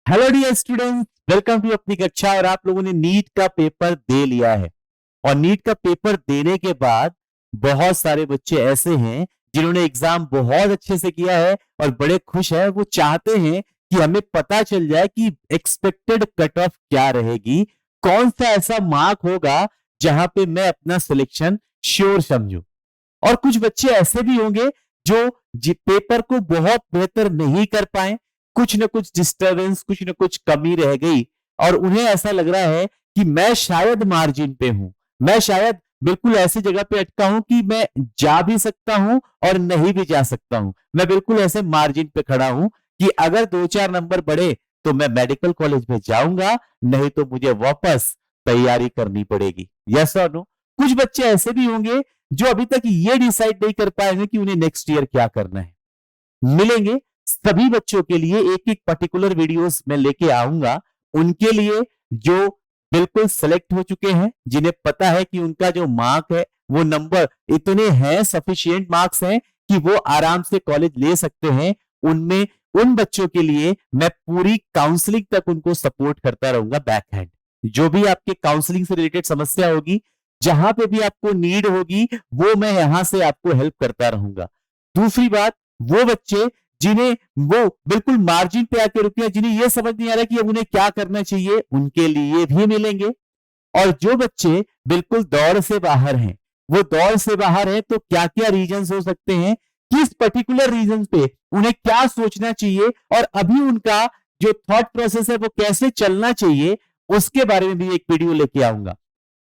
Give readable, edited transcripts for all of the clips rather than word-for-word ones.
Hello dear students, welcome to अपनी कक्षा। और आप लोगों ने नीट का पेपर दे लिया है और नीट का पेपर देने के बाद बहुत सारे बच्चे ऐसे हैं जिन्होंने एग्जाम बहुत अच्छे से किया है और बड़े खुश हैं। वो चाहते हैं कि हमें पता चल जाए कि एक्सपेक्टेड कट ऑफ क्या रहेगी, कौन सा ऐसा मार्क होगा जहां पे मैं अपना सिलेक्शन श्योर समझूं। और कुछ बच्चे ऐसे भी होंगे जो पेपर को बहुत बेहतर नहीं कर पाए, कुछ ना कुछ डिस्टरबेंस, कुछ ना कुछ कमी रह गई और उन्हें ऐसा लग रहा है कि मैं शायद मार्जिन पे हूं, मैं शायद बिल्कुल ऐसी जगह पे अटका हूं कि मैं जा भी सकता हूं और नहीं भी जा सकता हूं। मैं बिल्कुल ऐसे मार्जिन पे खड़ा हूं कि अगर 2-4 नंबर बढ़े तो मैं मेडिकल कॉलेज में जाऊंगा, नहीं तो मुझे वापस तैयारी करनी पड़ेगी। यस और नो। कुछ बच्चे ऐसे भी होंगे जो अभी तक ये डिसाइड नहीं कर पाए हैं कि उन्हें नेक्स्ट ईयर क्या करना है। मिलेंगे सभी बच्चों के लिए, एक एक पर्टिकुलर वीडियोस में लेके आऊंगा उनके लिए जो बिल्कुल सेलेक्ट हो चुके हैं, जिन्हें पता है कि उनका जो मार्क है वो नंबर इतने हैं, सफिशिएंट मार्क्स हैं कि वो आराम से कॉलेज ले सकते हैं। उनमें उन बच्चों के लिए मैं पूरी काउंसलिंग तक उनको सपोर्ट करता रहूंगा, बैक हैंड। जो भी आपके काउंसलिंग से रिलेटेड समस्या होगी, जहां पे भी आपको नीड होगी, वो मैं यहां से आपको हेल्प करता रहूंगा। दूसरी बात, वो बच्चे जिन्हें वो बिल्कुल मार्जिन पे आके रुके हैं, जिन्हें ये समझ नहीं आ रहा कि अब उन्हें क्या करना चाहिए, उनके लिए भी मिलेंगे। और जो बच्चे बिल्कुल दौड़ से बाहर हैं, वो दौड़ से बाहर हैं तो क्या क्या रीजंस हो सकते हैं, किस पर्टिकुलर रीजन पे उन्हें क्या सोचना चाहिए और अभी उनका जो थॉट प्रोसेस है वो कैसे चलना चाहिए, उसके बारे में भी एक वीडियो लेके आऊंगा।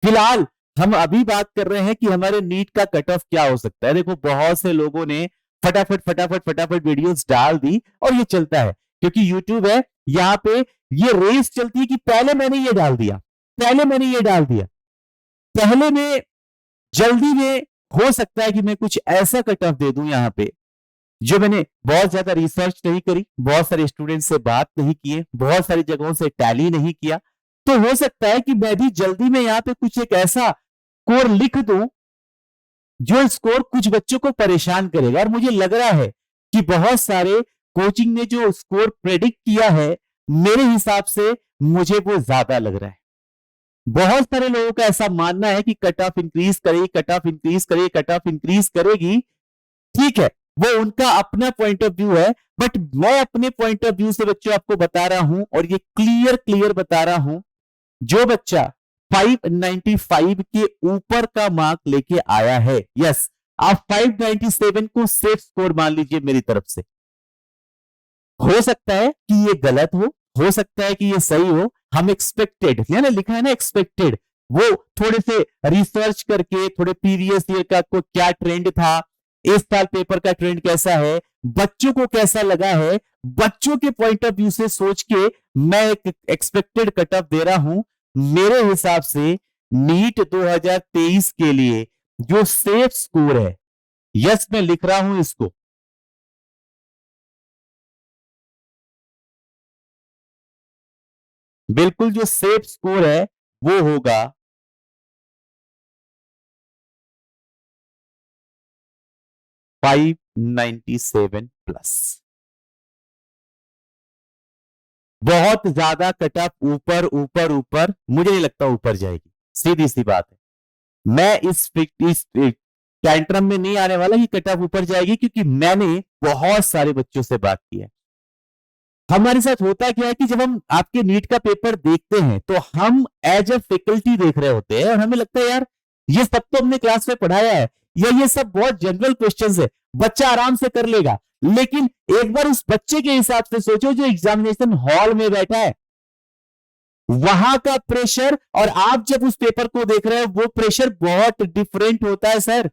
फिलहाल हम अभी बात कर रहे हैं कि हमारे नीट का कट ऑफ क्या हो सकता है। देखो, बहुत से लोगों ने फटाफट फटाफट फटाफट वीडियोस डाल दी और ये चलता है क्योंकि यूट्यूब है, यहां पे ये रेस चलती है कि पहले मैंने ये डाल दिया, पहले मैंने ये डाल दिया, पहले में जल्दी में हो सकता है कि मैं कुछ ऐसा कट ऑफ दे दूं यहां पे जो मैंने बहुत ज्यादा रिसर्च नहीं करी, बहुत सारे स्टूडेंट से बात नहीं किए, बहुत सारी जगहों से टैली नहीं किया। तो हो सकता है कि मैं भी जल्दी में यहां पे कुछ एक ऐसा स्कोर लिख दूं जो स्कोर कुछ बच्चों को परेशान करेगा। और मुझे लग रहा है कि बहुत सारे कोचिंग ने जो स्कोर प्रेडिक्ट किया है, मेरे हिसाब से मुझे वो ज्यादा लग रहा है। बहुत सारे लोगों का ऐसा मानना है कि कट ऑफ इंक्रीज करेगी, कट ऑफ इंक्रीज करेगी, कट ऑफ इंक्रीज करेगी। ठीक है, वो उनका अपना पॉइंट ऑफ व्यू है, बट मैं अपने पॉइंट ऑफ व्यू से बच्चों आपको बता रहा हूं और ये क्लियर क्लियर बता रहा हूं। जो बच्चा 595 के ऊपर का मार्क लेके आया है, यस, आप 597 को सेफ स्कोर मान लीजिए मेरी तरफ से। हो सकता है कि ये गलत हो सकता है कि ये सही हो। हम एक्सपेक्टेड, ना लिखा है ना एक्सपेक्टेड, वो थोड़े से रिसर्च करके, थोड़े प्रीवियस ईयर का को क्या ट्रेंड था, इस साल पेपर का ट्रेंड कैसा है, बच्चों को कैसा लगा है, बच्चों के पॉइंट ऑफ व्यू से सोच के मैं एक एक्सपेक्टेड कट ऑफ दे रहा हूं। मेरे हिसाब से नीट 2023 के लिए जो सेफ स्कोर है, यस मैं लिख रहा हूं इसको, बिल्कुल जो सेफ स्कोर है वो होगा 597 प्लस। बहुत ज्यादा कट ऑफ ऊपर ऊपर ऊपर मुझे नहीं लगता ऊपर जाएगी, सीधी सी बात है। मैं इस टैंट्रम में नहीं आने वाला कि कट ऑफ ऊपर जाएगी, क्योंकि मैंने बहुत सारे बच्चों से बात की है। हमारे साथ होता क्या है कि जब हम आपके नीट का पेपर देखते हैं तो हम एज अ फैकल्टी देख रहे होते हैं और हमें लगता है यार ये सब तो हमने क्लास में पढ़ाया है, या ये सब बहुत जनरल क्वेश्चंस है, बच्चा आराम से कर लेगा। लेकिन एक बार उस बच्चे के हिसाब से सोचो जो एग्जामिनेशन हॉल में बैठा है, वहां का प्रेशर और आप जब उस पेपर को देख रहे हो वो प्रेशर बहुत डिफरेंट होता है सर।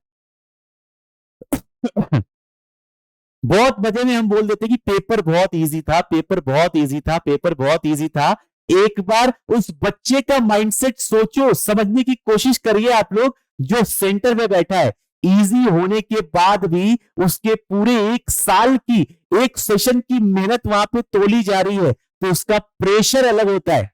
बहुत मजे में हम बोल देते कि पेपर बहुत इजी था, पेपर बहुत इजी था, पेपर बहुत इजी था। एक बार उस बच्चे का माइंडसेट सोचो, समझने की कोशिश करिए आप लोग, जो सेंटर में बैठा है। इजी होने के बाद भी उसके पूरे 1 साल की, एक सेशन की मेहनत वहां पे तोली जा रही है, तो उसका प्रेशर अलग होता है।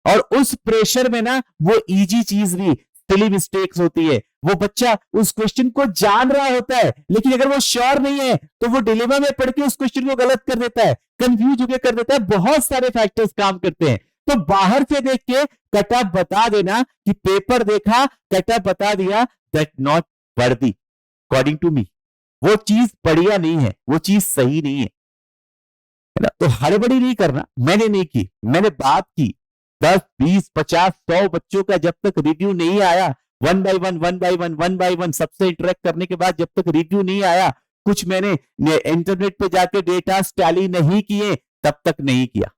और उस प्रेशर में ना वो इजी चीज भी, सिली मिस्टेक्स होती है। वो बच्चा उस क्वेश्चन को जान रहा होता है, लेकिन अगर वो श्योर नहीं है तो वो डिलेमा में पढ़ के उस क्वेश्चन को गलत कर देता है, कंफ्यूज होकर कर देता है। बहुत सारे फैक्टर्स काम करते हैं। तो बाहर से देख के कट ऑफ बता देना कि पेपर देखा, कट ऑफ बता दिया, that not worthy according to me. वो चीज बढ़िया नहीं है, वो चीज सही नहीं है ना। तो हड़बड़ी नहीं करना। मैंने नहीं की, मैंने बात की 10, 20, 50, 100 बच्चों का जब तक रिव्यू नहीं आया, वन बाय वन सबसे इंटरेक्ट करने के बाद जब तक रिव्यू नहीं आया, कुछ मैंने इंटरनेट पे जाके डेटा टैली नहीं किए, तब तक नहीं किया।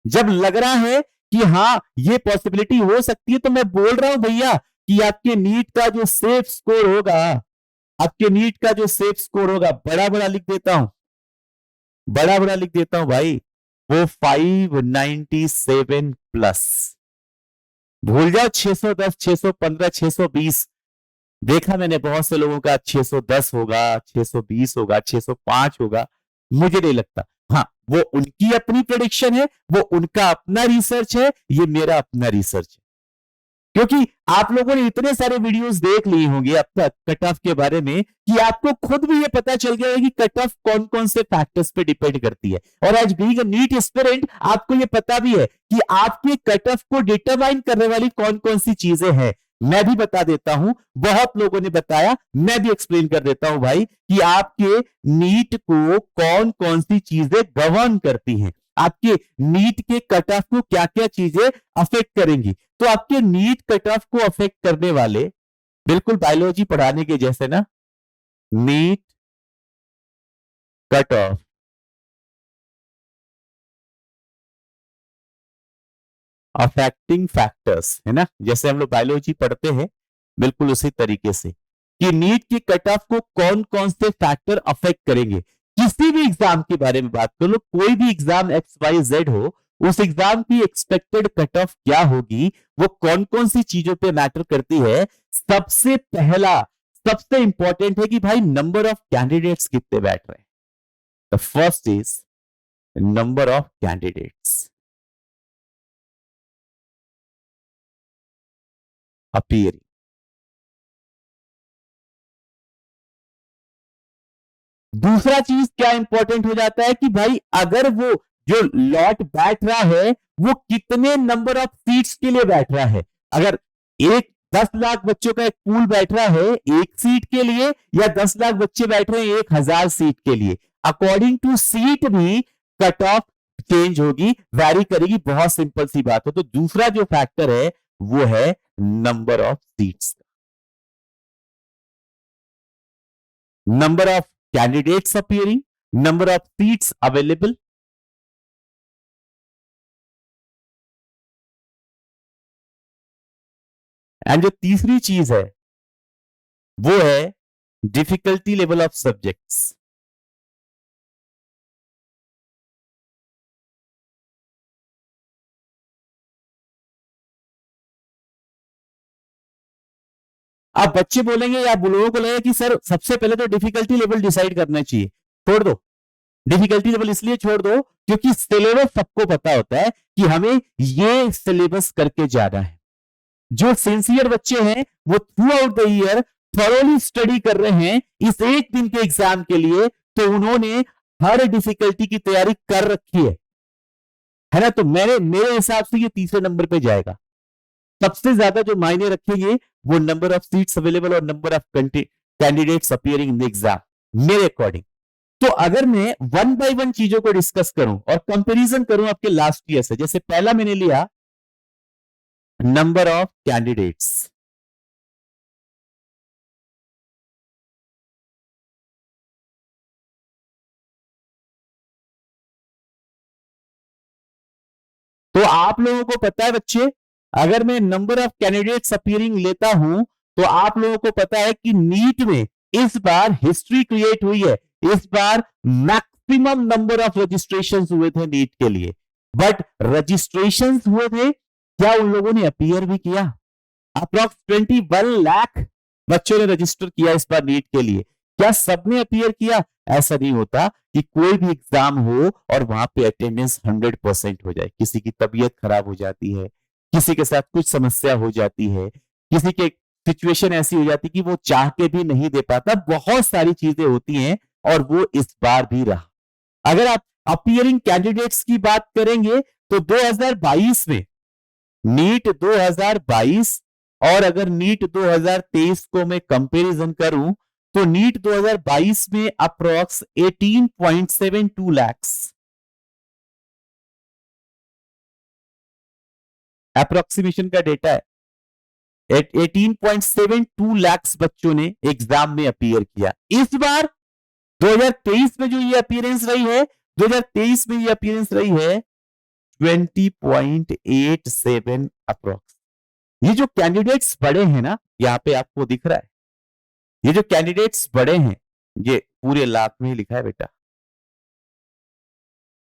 जब लग रहा है कि हाँ ये पॉसिबिलिटी हो सकती है, तो मैं बोल रहा हूं भैया कि आपके नीट का जो सेफ स्कोर होगा, आपके नीट का जो सेफ स्कोर होगा, बड़ा बड़ा लिख देता हूं, बड़ा बड़ा लिख देता हूं भाई, वो 597 प्लस। भूल जाओ 610, 615, 620। देखा मैंने बहुत से लोगों का 610 होगा, 620 होगा, 605 होगा। मुझे नहीं लगता। हाँ, वो उनकी अपनी प्रेडिक्शन है, वो उनका अपना रिसर्च है, ये मेरा अपना रिसर्च है। क्योंकि आप लोगों ने इतने सारे वीडियोस देख लिए होंगे अब तक कट ऑफ के बारे में कि आपको खुद भी ये पता चल गया है कि कट ऑफ कौन कौन से फैक्टर्स पे डिपेंड करती है। और आज बीइंग अ नीट एस्पिरेंट आपको ये पता भी है कि आपके कट ऑफ को डिटरमाइन करने वाली कौन कौन सी चीजें हैं। मैं भी बता देता हूं, बहुत लोगों ने बताया, मैं भी एक्सप्लेन कर देता हूं भाई कि आपके नीट को कौन कौन सी चीजें गवर्न करती हैं, आपके नीट के कट ऑफ को क्या क्या चीजें अफेक्ट करेंगी। तो आपके नीट कट ऑफ को अफेक्ट करने वाले, बिल्कुल बायोलॉजी पढ़ाने के जैसे ना, NEET cut off affecting factors, है ना, जैसे हम लोग बायोलॉजी पढ़ते हैं, बिल्कुल उसी तरीके से कि नीट के कट ऑफ को कौन कौन से फैक्टर अफेक्ट करेंगे। किसी भी एग्जाम के बारे में बात कर लो, कोई भी एग्जाम XYZ हो, उस एग्जाम की एक्सपेक्टेड कट ऑफ क्या होगी, वो कौन कौन सी चीजों पे मैटर करती है। सबसे पहला, सबसे इंपॉर्टेंट है कि भाई नंबर ऑफ कैंडिडेट्स कितने बैठ रहे हैं। The first is number of candidates appearing. दूसरा चीज क्या इंपॉर्टेंट हो जाता है कि भाई अगर वो जो लॉट बैठ रहा है वो कितने नंबर ऑफ सीट्स के लिए बैठ रहा है। अगर एक 10 लाख बच्चों का एक पूल बैठ रहा है एक सीट के लिए, या 10 लाख बच्चे बैठ रहे हैं 1000 सीट के लिए, अकॉर्डिंग टू सीट भी कट ऑफ चेंज होगी, वैरी करेगी। बहुत सिंपल सी बात है। तो दूसरा जो फैक्टर है वो है number of seats, number of candidates appearing, number of seats available. And जो तीसरी चीज है वो है डिफिकल्टी लेवल ऑफ सब्जेक्ट्स। अब बच्चे बोलेंगे या लोगों को लगेगा कि सर सबसे पहले तो डिफिकल्टी लेवल डिसाइड करना चाहिए। छोड़ दो, डिफिकल्टी लेवल इसलिए छोड़ दो क्योंकि सिलेबस सबको पता होता है कि हमें ये सिलेबस करके जाना है। जो सिंसियर बच्चे हैं वो through out the year thoroughly study कर रहे हैं इस एक दिन के एग्जाम के लिए, तो उन्होंने हर डिफिकल्टी की तैयारी कर रखी है ना। तो मेरे हिसाब से ये तीसरे नंबर पे जाएगा। सबसे ज्यादा जो मायने रखेंगे वो नंबर ऑफ सीट्स अवेलेबल और number of candidates appearing in the exam मेरे अकॉर्डिंग। तो अगर मैं वन बाय वन चीजों को डिस्कस करूं और कंपैरिजन करूं आपके लास्ट ईयर से, जैसे पहला मैंने लिया नंबर ऑफ कैंडिडेट्स, तो आप लोगों को पता है बच्चे, अगर मैं नंबर ऑफ कैंडिडेट्स अपीयरिंग लेता हूं तो आप लोगों को पता है कि नीट में इस बार हिस्ट्री क्रिएट हुई है। इस बार मैक्सिमम नंबर ऑफ रजिस्ट्रेशन हुए थे नीट के लिए, बट रजिस्ट्रेशन हुए थे क्या उन लोगों ने अपीयर भी किया? अप्रॉक्स 21 लाख बच्चों ने रजिस्टर किया इस बार नीट के लिए। क्या सबने अपीयर किया? ऐसा नहीं होता कि कोई भी एग्जाम हो और वहां पे अटेंडेंस 100% हो जाए। किसी की तबीयत खराब हो जाती है, किसी के साथ कुछ समस्या हो जाती है, किसी के सिचुएशन ऐसी हो जाती कि वो चाह के भी नहीं दे पाता, बहुत सारी चीजें होती हैं और वो इस बार भी रहा। अगर आप अपीयरिंग कैंडिडेट्स की बात करेंगे तो 2022 में नीट 2022 और अगर नीट 2023 को मैं कंपैरिजन करूं तो नीट 2022 में अप्रॉक्स 18.72 lakhs अप्रोक्सीमेशन का डेटा है। 18.72 lakhs बच्चों ने एग्जाम में अपीयर किया। इस बार 2023 में जो ये अपीयरेंस रही है, 2023 में ये अपीयरेंस रही है 20.87 अप्रोक्स। ये जो कैंडिडेट्स बड़े हैं ना, यहां पे आपको दिख रहा है, ये जो कैंडिडेट्स बड़े हैं, ये पूरे लाख में ही लिखा है बेटा।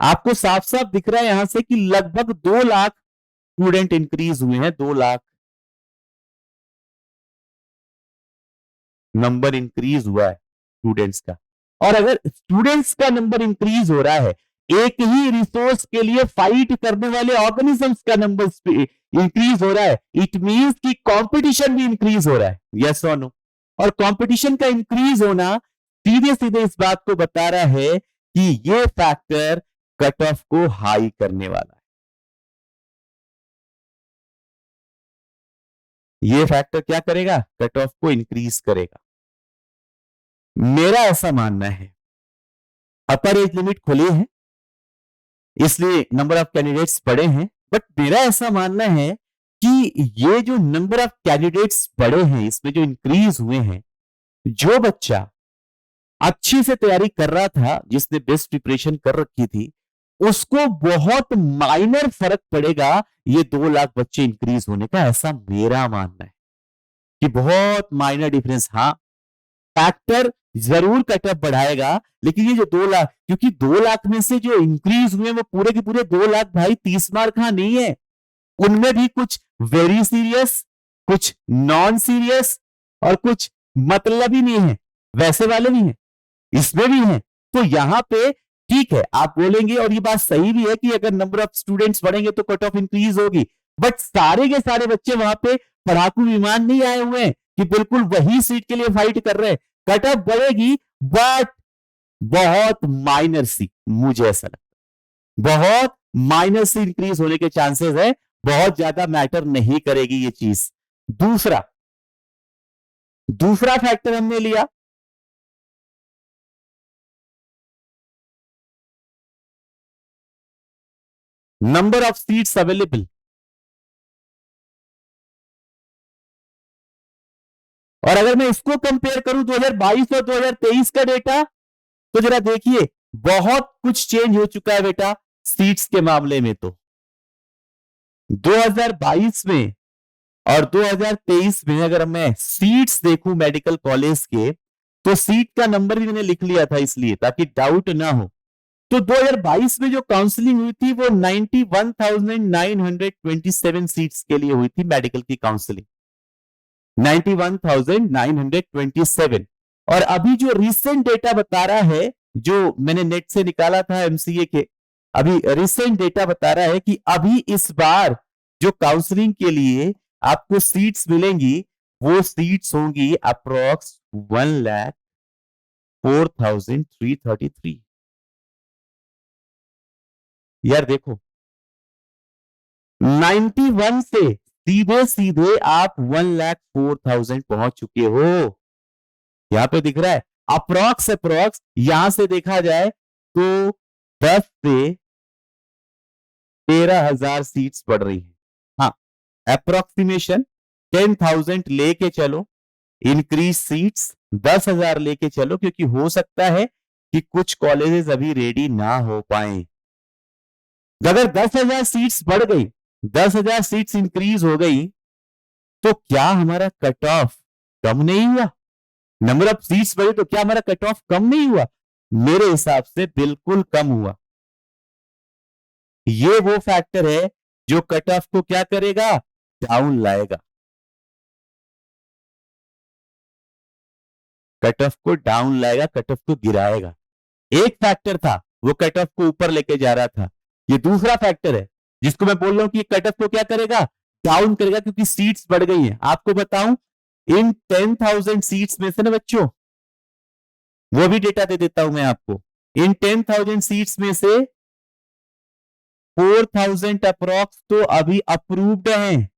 आपको साफ साफ दिख रहा है यहां से कि लगभग 2 लाख स्टूडेंट इंक्रीज हुए हैं, 2 लाख नंबर इंक्रीज हुआ है स्टूडेंट्स का। और अगर स्टूडेंट्स का नंबर इंक्रीज हो रहा है, एक ही रिसोर्स के लिए फाइट करने वाले ऑर्गेनिजम्स का नंबर इंक्रीज हो रहा है, इट मींस कि कंपटीशन भी इंक्रीज हो रहा है। यस और नो? और कंपटीशन का इंक्रीज होना सीधे सीधे इस बात को बता रहा है कि ये फैक्टर कट ऑफ को हाई करने वाला है। ये फैक्टर क्या करेगा? कट ऑफ को इंक्रीज करेगा। मेरा ऐसा मानना है, अपर एज लिमिट खुली है इसलिए नंबर ऑफ कैंडिडेट्स बढ़े हैं, बट मेरा ऐसा मानना है कि ये जो नंबर ऑफ कैंडिडेट्स बढ़े हैं, इसमें जो इंक्रीज हुए हैं, जो बच्चा अच्छी से तैयारी कर रहा था, जिसने बेस्ट प्रिपरेशन कर रखी थी, उसको बहुत माइनर फर्क पड़ेगा ये 2 लाख बच्चे इंक्रीज होने का, ऐसा मेरा मानना है कि बहुत माइनर डिफरेंस। हाँ, फैक्टर जरूर कटअप बढ़ाएगा, लेकिन ये जो 2 लाख, क्योंकि 2 लाख में से जो इंक्रीज हुए वो पूरे के पूरे 2 लाख भाई 30 मार्क हाँ नहीं है, उनमें भी कुछ वेरी सीरियस, कुछ नॉन सीरियस और कुछ मतलब ही नहीं है, वैसे वाले भी हैं, इसमें भी हैं। तो यहां पे ठीक है, आप बोलेंगे और ये बात सही भी है कि अगर नंबर ऑफ स्टूडेंट्स बढ़ेंगे तो कट ऑफ इंक्रीज होगी, बट सारे के सारे बच्चे वहां पे पढ़ाकू विमान नहीं आए हुए हैं कि बिल्कुल वही सीट के लिए फाइट कर रहे हैं। कट ऑफ बढ़ेगी बट बहुत माइनर सी, मुझे ऐसा लगता है बहुत माइनर सी इंक्रीज होने के चांसेस है, बहुत ज्यादा मैटर नहीं करेगी ये चीज। दूसरा फैक्टर हमने लिया नंबर ऑफ सीट्स अवेलेबल, और अगर मैं इसको कंपेयर करूं 2022 और 2023 का डेटा, तो जरा देखिए बहुत कुछ चेंज हो चुका है बेटा सीट्स के मामले में। तो 2022 में और 2023 में अगर मैं सीट्स देखूं मेडिकल कॉलेज के, तो सीट का नंबर भी मैंने लिख लिया था इसलिए ताकि डाउट ना हो। तो 2022 में जो काउंसलिंग हुई थी वो 91,927 सीट्स के लिए हुई थी, मेडिकल की काउंसलिंग 91,927। और अभी जो रिसेंट डेटा बता रहा है, जो मैंने नेट से निकाला था एमसीए के, अभी रिसेंट डेटा बता रहा है कि अभी इस बार जो काउंसलिंग के लिए आपको सीट्स मिलेंगी वो सीट्स होंगी अप्रोक्स 1,04,333। यार देखो 91 से सीधे सीधे आप 1,04,000 पहुंच चुके हो, यहां पे दिख रहा है अप्रोक्स यहां से देखा जाए तो 10 से 13,000 सीट्स बढ़ रही है। हाँ, अप्रोक्सीमेशन 10,000 लेके चलो, इंक्रीज सीट्स 10,000 लेके चलो, क्योंकि हो सकता है कि कुछ कॉलेजेस अभी रेडी ना हो पाए। अगर 10,000 सीट्स बढ़ गई, 10,000 सीट्स इंक्रीज हो गई, तो क्या हमारा कट ऑफ कम नहीं हुआ? नंबर ऑफ सीट्स बढ़े तो क्या हमारा कट ऑफ कम नहीं हुआ? मेरे हिसाब से बिल्कुल कम हुआ। ये वो फैक्टर है जो कट ऑफ को क्या करेगा? डाउन लाएगा, कट ऑफ को डाउन लाएगा, कट ऑफ को गिराएगा। एक फैक्टर था वो कट ऑफ को ऊपर लेके जा रहा था, ये दूसरा फैक्टर है जिसको मैं बोल रहा हूं कि कट ऑफ को क्या करेगा? डाउन करेगा, क्योंकि सीट्स बढ़ गई हैं। आपको बताऊं इन 10,000 सीट्स में से ना बच्चों, वो भी डेटा दे देता हूं मैं आपको, इन 10,000 सीट्स में से 4,000 अप्रोक्स तो अभी अप्रूव्ड हैं,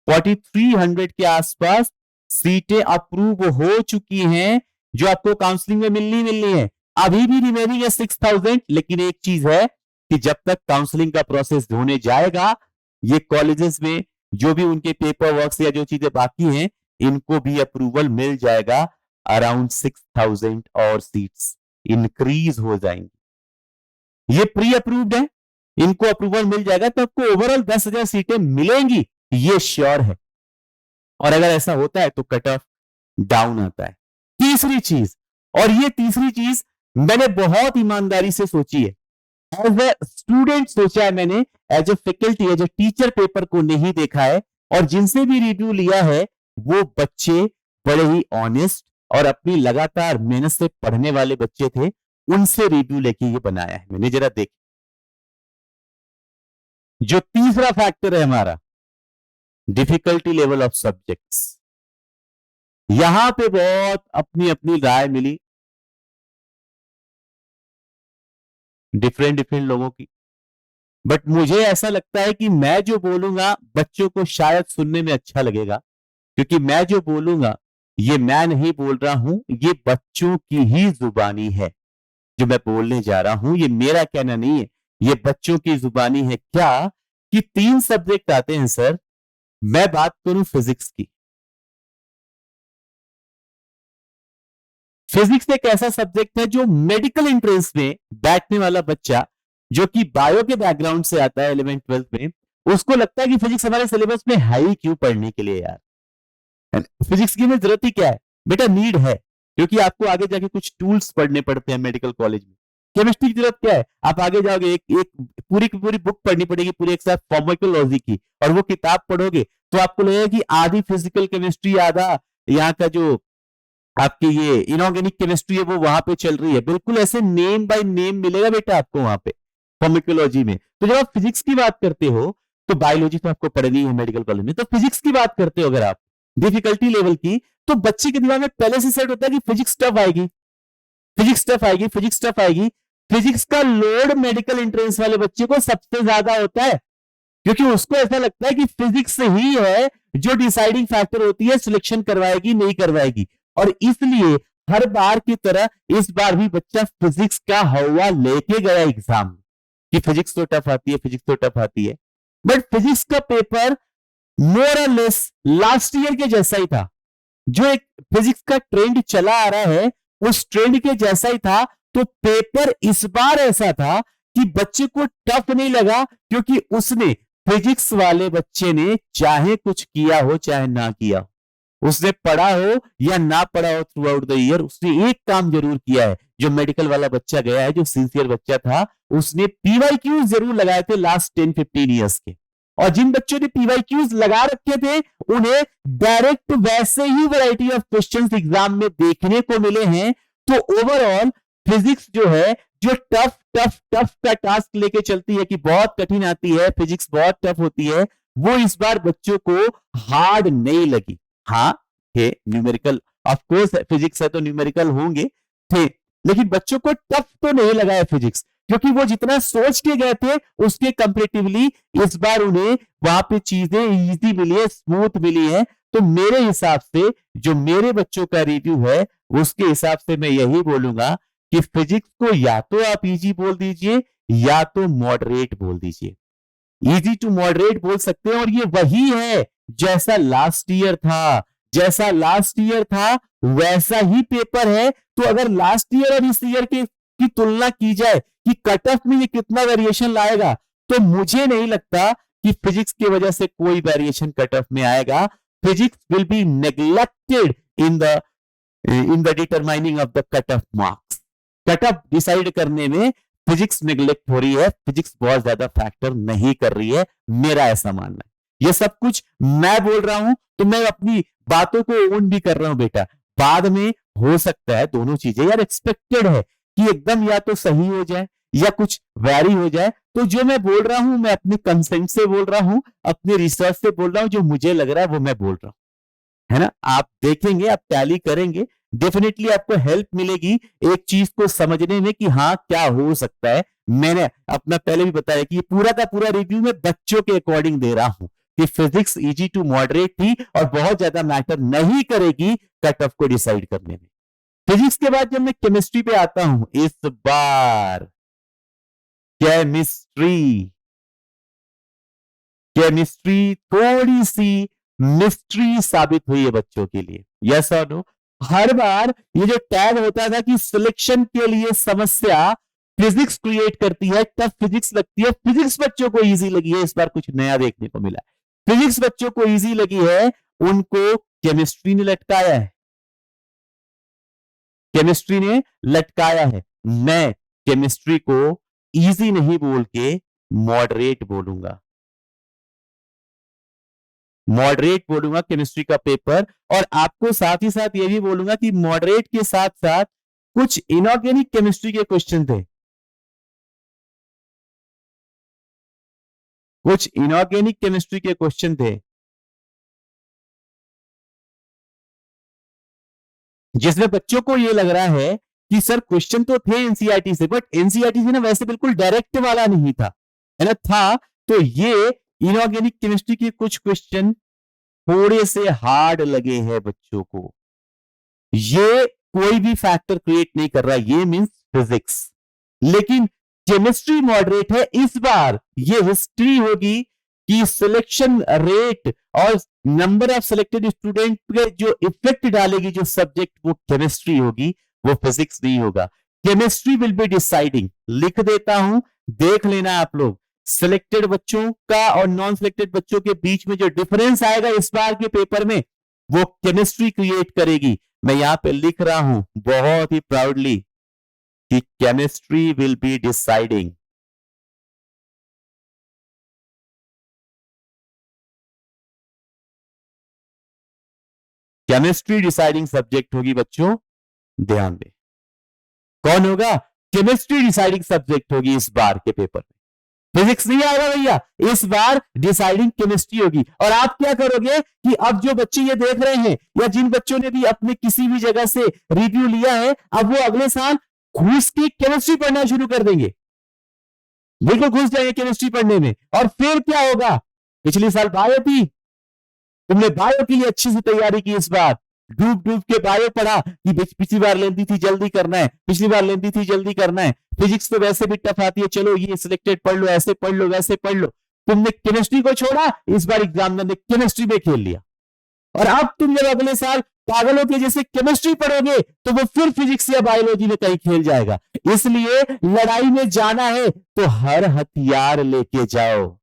4,300 के आसपास सीटें अप्रूव हो चुकी हैं जो आपको काउंसलिंग में मिलनी है। अभी भी रिमेनिंग है 6,000, लेकिन एक चीज है कि जब तक काउंसलिंग का प्रोसेस होने जाएगा, ये कॉलेजेस में जो भी उनके पेपर वर्क या जो चीजें बाकी हैं, इनको भी अप्रूवल मिल जाएगा। अराउंड 6,000 और सीट्स इंक्रीज हो जाएंगी। ये प्री अप्रूव्ड है, इनको अप्रूवल मिल जाएगा तो आपको ओवरऑल 10,000 सीटें मिलेंगी, ये श्योर है। और अगर ऐसा होता है तो कट ऑफ डाउन आता है। तीसरी चीज, और ये तीसरी चीज मैंने बहुत ईमानदारी से सोची है, एज ए स्टूडेंट सोचा है मैंने, as a faculty, as a teacher paper को नहीं देखा है, और जिनसे भी रिव्यू लिया है वो बच्चे बड़े ही ऑनेस्ट और अपनी लगातार मेहनत से पढ़ने वाले बच्चे थे, उनसे रिव्यू लेके ये बनाया है मैंने। जरा देख, जो तीसरा फैक्टर है हमारा, डिफिकल्टी लेवल ऑफ सब्जेक्ट्स, यहां पे बहुत अपनी अपनी राय मिली डिफरेंट लोगों की, बट मुझे ऐसा लगता है कि मैं जो बोलूंगा बच्चों को शायद सुनने में अच्छा लगेगा, क्योंकि मैं जो बोलूंगा ये मैं नहीं बोल रहा हूं, ये बच्चों की ही जुबानी है। जो मैं बोलने जा रहा हूं ये मेरा कहना नहीं है, ये बच्चों की जुबानी है। क्या कि 3 सब्जेक्ट आते हैं सर, मैं बात करूं फिजिक्स की। फिजिक्स एक ऐसा सब्जेक्ट है जो मेडिकल एंट्रेंस में बैठने वाला बच्चा जो कि बायो के बैकग्राउंड से आता है 11th 12th में, उसको लगता है कि फिजिक्स हमारे सिलेबस में है ही क्यों पढ़ने के लिए यार, फिजिक्स की हमें जरूरत ही क्या है बेटा, नीड है, क्योंकि आपको आगे जाके कुछ टूल्स पढ़ने पड़ते हैं मेडिकल कॉलेज में। केमिस्ट्री की जरूरत क्या है, आप आगे जाओगे एक पूरी की पूरी बुक पढ़नी पड़ेगी पूरी एक साथ फार्माकोलॉजी की, और वो किताब पढ़ोगे तो आपको लगेगा कि आधी फिजिकल केमिस्ट्री, आधा यहाँ का जो आपकी ये इनऑर्गेनिक केमिस्ट्री है वो वहां पे चल रही है। बिल्कुल ऐसे नेम बाय नेम मिलेगा बेटा आपको वहां पे फार्माकोलॉजी में। तो जब आप फिजिक्स की बात करते हो तो बायोलॉजी तो आपको पढ़नी है मेडिकल कॉलेज में, तो फिजिक्स की बात करते हो अगर आप डिफिकल्टी लेवल की, तो बच्चे के दिमाग में पहले से सेट होता है कि फिजिक्स टफ आएगी, फिजिक्स टफ आएगी, फिजिक्स टफ आएगी। फिजिक्स का लोड मेडिकल एंट्रेंस वाले बच्चे को सबसे ज्यादा होता है, क्योंकि उसको ऐसा लगता है कि फिजिक्स ही है जो डिसाइडिंग फैक्टर होती है, सिलेक्शन करवाएगी नहीं करवाएगी। और इसलिए हर बार की तरह इस बार भी बच्चा फिजिक्स का हवा लेके गया एग्जाम कि फिजिक्स तो टफ आती है, फिजिक्स तो टफ आती है। बट फिजिक्स का पेपर मोर और लेस लास्ट ईयर के जैसा ही था, जो एक फिजिक्स का ट्रेंड चला आ रहा है उस ट्रेंड के जैसा ही था। तो पेपर इस बार ऐसा था कि बच्चे को टफ नहीं लगा, क्योंकि उसने फिजिक्स वाले बच्चे ने चाहे कुछ किया हो चाहे ना किया हो, उसने पढ़ा हो या ना पढ़ा हो थ्रू आउट द ईयर, उसने एक काम जरूर किया है। जो मेडिकल वाला बच्चा गया है, जो सिंसियर बच्चा था, उसने पीवाईक्यूज जरूर लगाए थे लास्ट 10-15 ईयर्स के। और जिन बच्चों ने पीवाईक्यूज लगा रखे थे उन्हें डायरेक्ट वैसे ही वैरायटी ऑफ क्वेश्चंस एग्जाम में देखने को मिले हैं। तो ओवरऑल फिजिक्स जो है, जो टफ टफ टफ का टास्क लेके चलती है कि बहुत कठिन आती है, फिजिक्स बहुत टफ होती है, वो इस बार बच्चों को हार्ड नहीं लगी। हाँ थे न्यूमेरिकल, ऑफ कोर्स फिजिक्स है तो न्यूमेरिकल होंगे थे, लेकिन बच्चों को टफ तो नहीं लगा है फिजिक्स, क्योंकि वो जितना सोच के गए थे उसके कंपैरेटिवली इस बार उन्हें वहां पे चीजें इजी मिली है, स्मूथ मिली है। तो मेरे हिसाब से जो मेरे बच्चों का रिव्यू है उसके हिसाब से मैं यही बोलूंगा कि फिजिक्स को या तो आप इजी बोल दीजिए या तो मॉडरेट बोल दीजिए। इजी टू मॉडरेट बोल सकते हैं, और ये वही है जैसा लास्ट ईयर था, जैसा लास्ट ईयर था वैसा ही पेपर है। तो अगर लास्ट ईयर और इस ईयर की तुलना की जाए कि कट ऑफ में ये कितना वेरिएशन लाएगा, तो मुझे नहीं लगता कि फिजिक्स की वजह से कोई वेरिएशन कट ऑफ में आएगा। Physics will be neglected in the determining of the cut off marks. Cut off decide करने में फिजिक्स नेग्लेक्ट हो रही है, फिजिक्स बहुत ज्यादा फैक्टर नहीं कर रही है, मेरा ऐसा मानना है। ये सब कुछ मैं बोल रहा हूं तो मैं अपनी बातों को ओन भी कर रहा हूं बेटा। बाद में हो सकता है दोनों चीजें यार एक्सपेक्टेड है कि एकदम या तो सही हो जाए या कुछ वैरी हो जाए, तो जो मैं बोल रहा हूं मैं अपने कंसेंट से बोल रहा हूं, अपने रिसर्च से बोल रहा हूं, जो मुझे लग रहा है वो मैं बोल रहा हूं, है ना? आप देखेंगे, आप टैली करेंगे, डेफिनेटली आपको हेल्प मिलेगी एक चीज को समझने में कि हाँ क्या हो सकता है। मैंने अपना पहले भी बताया कि ये पूरा का पूरा रिव्यू मैं बच्चों के अकॉर्डिंग दे रहा हूं कि फिजिक्स इजी टू मॉडरेट थी और बहुत ज्यादा मैटर नहीं करेगी कट ऑफ को डिसाइड करने में। फिजिक्स के बाद जब मैं केमिस्ट्री पे आता हूं, इस बार केमिस्ट्री केमिस्ट्री थोड़ी सी मिस्ट्री साबित हुई है बच्चों के लिए। यस और नो? हर बार ये जो टैग होता था कि सिलेक्शन के लिए समस्या फिजिक्स क्रिएट करती है, तब फिजिक्स लगती है, फिजिक्स बच्चों को इजी लगी है। इस बार कुछ नया देखने को मिला है, फिजिक्स बच्चों को इजी लगी है, उनको केमिस्ट्री ने लटकाया है, केमिस्ट्री ने लटकाया है। मैं केमिस्ट्री को इजी नहीं बोल के मॉडरेट बोलूंगा, मॉडरेट बोलूंगा केमिस्ट्री का पेपर। और आपको साथ ही साथ ये भी बोलूंगा कि मॉडरेट के साथ साथ कुछ इनऑर्गेनिक केमिस्ट्री के क्वेश्चन थे, कुछ इनऑर्गेनिक केमिस्ट्री के क्वेश्चन थे जिसमें बच्चों को ये लग रहा है कि सर क्वेश्चन तो थे एनसीईआरटी से, बट एनसीईआरटी से ना वैसे बिल्कुल डायरेक्ट वाला नहीं था, है ना? था तो ये इनऑर्गेनिक केमिस्ट्री के कुछ क्वेश्चन थोड़े से हार्ड लगे हैं बच्चों को। ये कोई भी फैक्टर क्रिएट नहीं कर रहा, ये मींस फिजिक्स। लेकिन केमिस्ट्री मॉडरेट है। इस बार ये हिस्ट्री होगी कि सिलेक्शन रेट और नंबर ऑफ सिलेक्टेड स्टूडेंट पे जो इफेक्ट डालेगी जो सब्जेक्ट, वो केमिस्ट्री होगी, वो फिजिक्स नहीं होगा। Chemistry will be deciding. लिख देता हूं, देख लेना आप लोग। सिलेक्टेड बच्चों का और नॉन सिलेक्टेड बच्चों के बीच में जो डिफरेंस आएगा इस बार के पेपर में, वो केमिस्ट्री क्रिएट करेगी। मैं यहां पे लिख रहा हूं बहुत ही प्राउडली कि chemistry will be deciding. Chemistry deciding subject होगी बच्चों, ध्यान दें। कौन होगा? केमिस्ट्री डिसाइडिंग सब्जेक्ट होगी इस बार के पेपर में। फिजिक्स नहीं आएगा भैया, इस बार डिसाइडिंग केमिस्ट्री होगी। और आप क्या करोगे कि अब जो बच्चे ये देख रहे हैं या जिन बच्चों ने भी अपने किसी भी जगह से रिव्यू लिया है, अब वो अगले साल घुस की केमिस्ट्री पढ़ना शुरू कर देंगे, बिल्कुल घुस जाएंगे केमिस्ट्री पढ़ने में। और फिर क्या होगा? पिछले साल बायो थी, तुमने बायो के लिए अच्छी से तैयारी की, इस बार डूब डूब के बायो पढ़ा कि पिछली बार लेंदी थी जल्दी करना है, पिछली बार लेंदी थी जल्दी करना है, फिजिक्स तो वैसे भी टफ आती है, चलो ये सिलेक्टेड पढ़ लो, ऐसे पढ़ लो, वैसे पढ़ लो। तुमने केमिस्ट्री को छोड़ा, इस बार एग्जामिनर ने केमिस्ट्री में खेल लिया। और अब तुम जब अगले साल पागलों के जैसे केमिस्ट्री पढ़ोगे तो वो फिर फिजिक्स या बायोलॉजी में कहीं खेल जाएगा। इसलिए लड़ाई में जाना है तो हर हथियार लेके जाओ।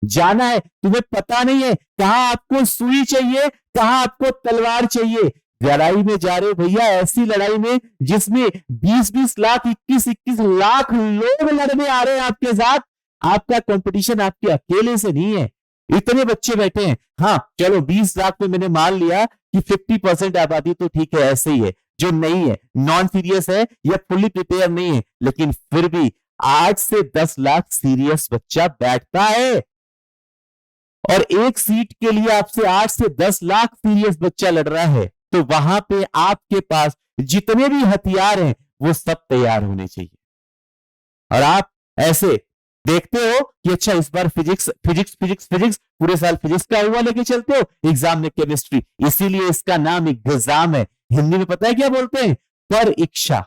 जाना है, तुम्हें पता नहीं है कहां आपको सुई चाहिए, कहां आपको तलवार चाहिए। लड़ाई में जा रहे हो भैया, ऐसी लड़ाई में जिसमें 20-20 लाख, 21-21 लाख लोग लड़ने आ रहे हैं आपके साथ। आपका कंपटीशन आपके अकेले से नहीं है, इतने बच्चे बैठे हैं। हाँ चलो 20 लाख में मैंने मान लिया कि 50% आबादी तो ठीक है, ऐसे ही है, जो नहीं है, नॉन सीरियस है या फुल्ली प्रिपेयर नहीं है, लेकिन फिर भी 8 से 10 लाख सीरियस बच्चा बैठता है। और एक सीट के लिए आपसे 8 से 10 लाख सीरियस बच्चा लड़ रहा है, तो वहां पे आपके पास जितने भी हथियार हैं वो सब तैयार होने चाहिए। और आप ऐसे देखते हो कि अच्छा इस बार फिजिक्स फिजिक्स फिजिक्स फिजिक्स पूरे साल फिजिक्स का हुआ लेके चलते हो, एग्जाम में केमिस्ट्री, इसीलिए इसका नाम एग्जाम है। हिंदी में पता है क्या बोलते हैं? परीक्षा।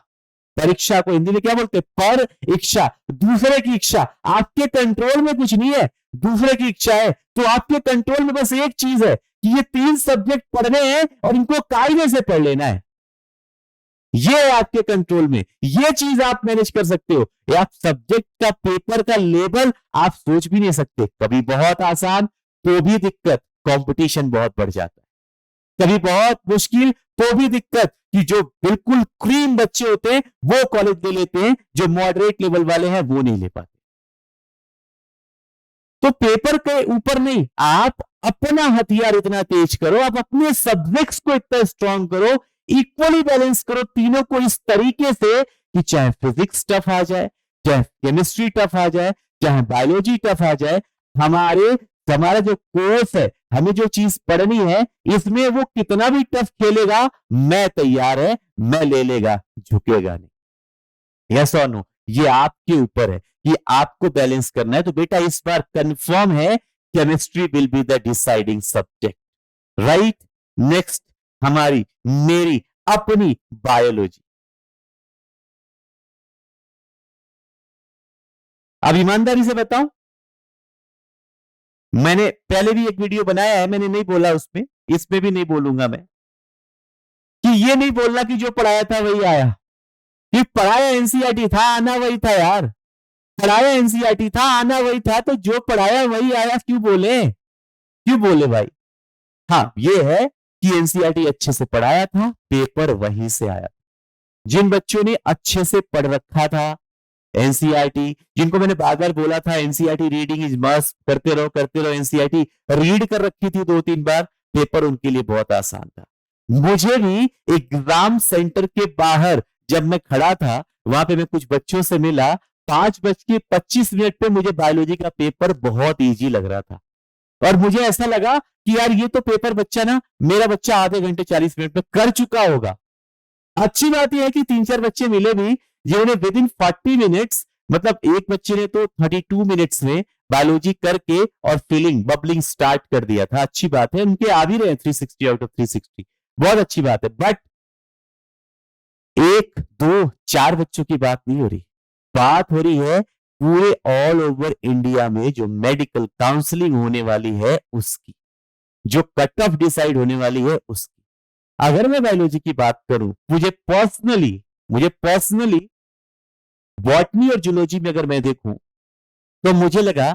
परीक्षा को हिंदी में क्या बोलते हैं? पर इच्छा, दूसरे की इच्छा। आपके कंट्रोल में कुछ नहीं है, दूसरे की इच्छा है। तो आपके कंट्रोल में बस एक चीज है कि ये 3 सब्जेक्ट पढ़ने हैं और इनको कायदे से पढ़ लेना है। ये है आपके कंट्रोल में, ये चीज आप मैनेज कर सकते हो। या आप सब्जेक्ट का पेपर का लेवल आप सोच भी नहीं सकते। कभी बहुत आसान तो भी दिक्कत, कंपटीशन बहुत बढ़ जाता है। कभी बहुत मुश्किल तो भी दिक्कत कि जो बिल्कुल क्रीम बच्चे होते हैं वो कॉलेज ले लेते हैं, जो मॉडरेट लेवल वाले हैं वो नहीं ले पाते। तो पेपर के ऊपर नहीं, आप अपना हथियार इतना तेज करो, आप अपने सब्जेक्ट्स को इतना स्ट्रांग करो, इक्वली बैलेंस करो तीनों को इस तरीके से कि चाहे फिजिक्स टफ आ जाए, चाहे केमिस्ट्री टफ आ जाए, चाहे बायोलॉजी टफ आ जाए, हमारा जो कोर्स है, हमें जो चीज पढ़नी है, इसमें वो कितना भी टफ खेलेगा, मैं तैयार है, मैं ले लेगा, झुकेगा नहीं। यस और नो, ये आपके ऊपर है कि आपको बैलेंस करना है। तो बेटा इस बार कंफर्म है, chemistry will be the deciding subject, right. Next मेरी अपनी बायोलॉजी। अब ईमानदारी से बताऊं, मैंने पहले भी एक वीडियो बनाया है, मैंने नहीं बोला उसमें, इसमें भी नहीं बोलूंगा मैं, कि ये नहीं बोलना कि जो पढ़ाया था वही आया, कि पढ़ाया एनसीईआरटी था, आना वही था यार, पढ़ाया एनसीईआरटी था, आना वही था, तो जो पढ़ाया वही आया, क्यों बोले भाई। हाँ ये है कि एनसीईआरटी अच्छे से पढ़ाया था, पेपर वहीं से आया। जिन बच्चों ने अच्छे से पढ़ रखा था एनसीईआरटी, जिनको मैंने बार बार बोला था एनसीईआरटी रीडिंग इज मस्ट, करते रहो, एनसीईआरटी रीड कर रखी थी 2-3 बार, पेपर उनके लिए बहुत आसान था। मुझे भी एग्जाम सेंटर के बाहर जब मैं खड़ा था, वहां पे मैं कुछ बच्चों से मिला, 5:25 पे मुझे बायोलॉजी का पेपर बहुत इजी लग रहा था, और मुझे ऐसा लगा कि यार ये तो पेपर मेरा बच्चा आधे घंटे 40 मिनट में कर चुका होगा। अच्छी बात यह है कि 3-4 बच्चे मिले भी जिन्होंने विद इन 40 मिनट्स, मतलब एक बच्चे ने तो 32 मिनट्स में बायोलॉजी करके और फीलिंग बबलिंग स्टार्ट कर दिया था। अच्छी बात है, उनके आ भी रहे 360 आउट ऑफ 360, बहुत अच्छी बात है। बट 1-2-4 बच्चों की बात नहीं हो रही, बात हो रही है पूरे ऑल ओवर इंडिया में जो मेडिकल काउंसलिंग होने वाली है उसकी, जो कट ऑफ डिसाइड होने वाली है उसकी। अगर मैं बायोलॉजी की बात करूं, मुझे पर्सनली बॉटनी और जूलॉजी में अगर मैं देखूं, तो मुझे लगा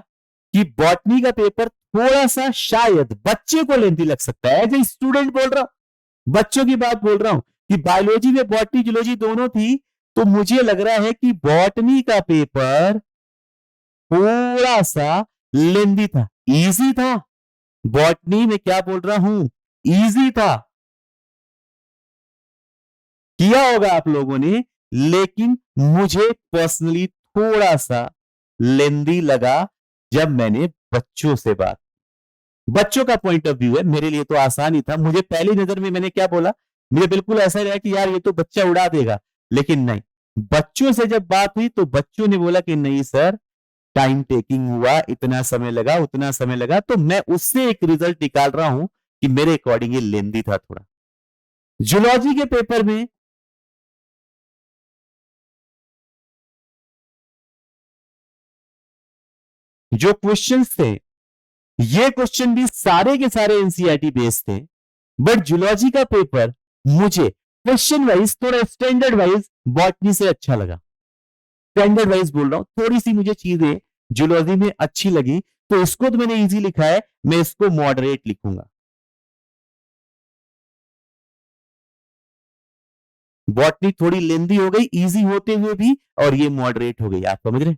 कि बॉटनी का पेपर थोड़ा सा शायद बच्चे को लेंथी लग सकता है। एज ए स्टूडेंट बोल रहा हूं, बच्चों की बात बोल रहा हूं कि बायोलॉजी में बॉटनी जूलॉजी दोनों थी, तो मुझे लग रहा है कि बॉटनी का पेपर थोड़ा सा लेंथी था। इजी था, बॉटनी में क्या बोल रहा हूं, इजी था, किया होगा आप लोगों ने, लेकिन मुझे पर्सनली थोड़ा सा लेंदी लगा जब मैंने बच्चों से बात, बच्चों का पॉइंट ऑफ व्यू है, मेरे लिए तो आसान ही था। मुझे पहली नजर में मैंने क्या बोला, मुझे बिल्कुल ऐसा ही रहा कि यार ये तो बच्चा उड़ा देगा, लेकिन नहीं, बच्चों से जब बात हुई तो बच्चों ने बोला कि नहीं सर, टाइम टेकिंग हुआ, इतना समय लगा, उतना समय लगा, तो मैं उससे एक रिजल्ट निकाल रहा हूं कि मेरे अकॉर्डिंग ये लेंदी था थोड़ा। जूलॉजी के पेपर में जो क्वेश्चंस थे, ये क्वेश्चन भी सारे के सारे एनसीईआरटी बेस्ड थे, बट जूलॉजी का पेपर मुझे क्वेश्चन वाइज थोड़ा स्टैंडर्ड वाइज बॉटनी से अच्छा लगा। स्टैंडर्ड वाइज बोल रहा हूं, थोड़ी सी मुझे चीजें जूलॉजी में अच्छी लगी, तो इसको तो मैंने इजी लिखा है, मैं इसको मॉडरेट लिखूंगा। बॉटनी थोड़ी लेंदी हो गई इजी होते हुए भी, और ये मॉडरेट हो गई, आप समझ रहे।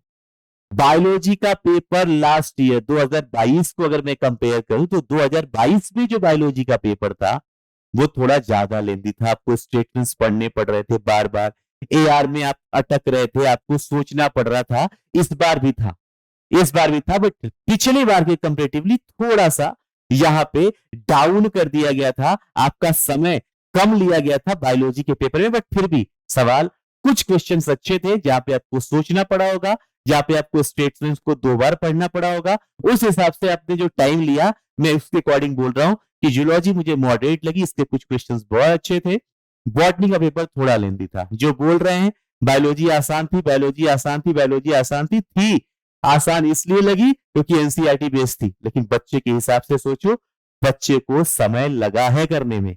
बायोलॉजी का पेपर लास्ट ईयर 2022 को अगर मैं कंपेयर करूं, तो 2022 में जो बायोलॉजी का पेपर था वो थोड़ा ज्यादा लेंदी था, आपको स्टेटमेंट्स पढ़ने पड़ रहे थे बार बार, एआर में आप अटक रहे थे, आपको सोचना पड़ रहा था। इस बार भी था, बट पिछली बार के कंपेरेटिवली थोड़ा सा यहां पे डाउन कर दिया गया था, आपका समय कम लिया गया था बायोलॉजी के पेपर में। बट फिर भी सवाल, कुछ क्वेश्चंस अच्छे थे जहां पे आपको सोचना पड़ा होगा, जहां पे आपको स्टेटमेंट्स को 2 बार पढ़ना पड़ा होगा, उस हिसाब से आपने जो टाइम लिया, मैं उसके अकॉर्डिंग बोल रहा हूं कि जूलॉजी मुझे मॉडरेट लगी, इसके कुछ क्वेश्चंस बहुत अच्छे थे। बॉटनी का पेपर थोड़ा लेंदी था। जो बोल रहे हैं बायोलॉजी आसान थी, बायोलॉजी आसान थी, बायोलॉजी आसान थी आसान इसलिए लगी क्योंकि एनसीईआरटी बेस्ड थी, लेकिन बच्चे के हिसाब से सोचो, बच्चे को समय लगा है करने में,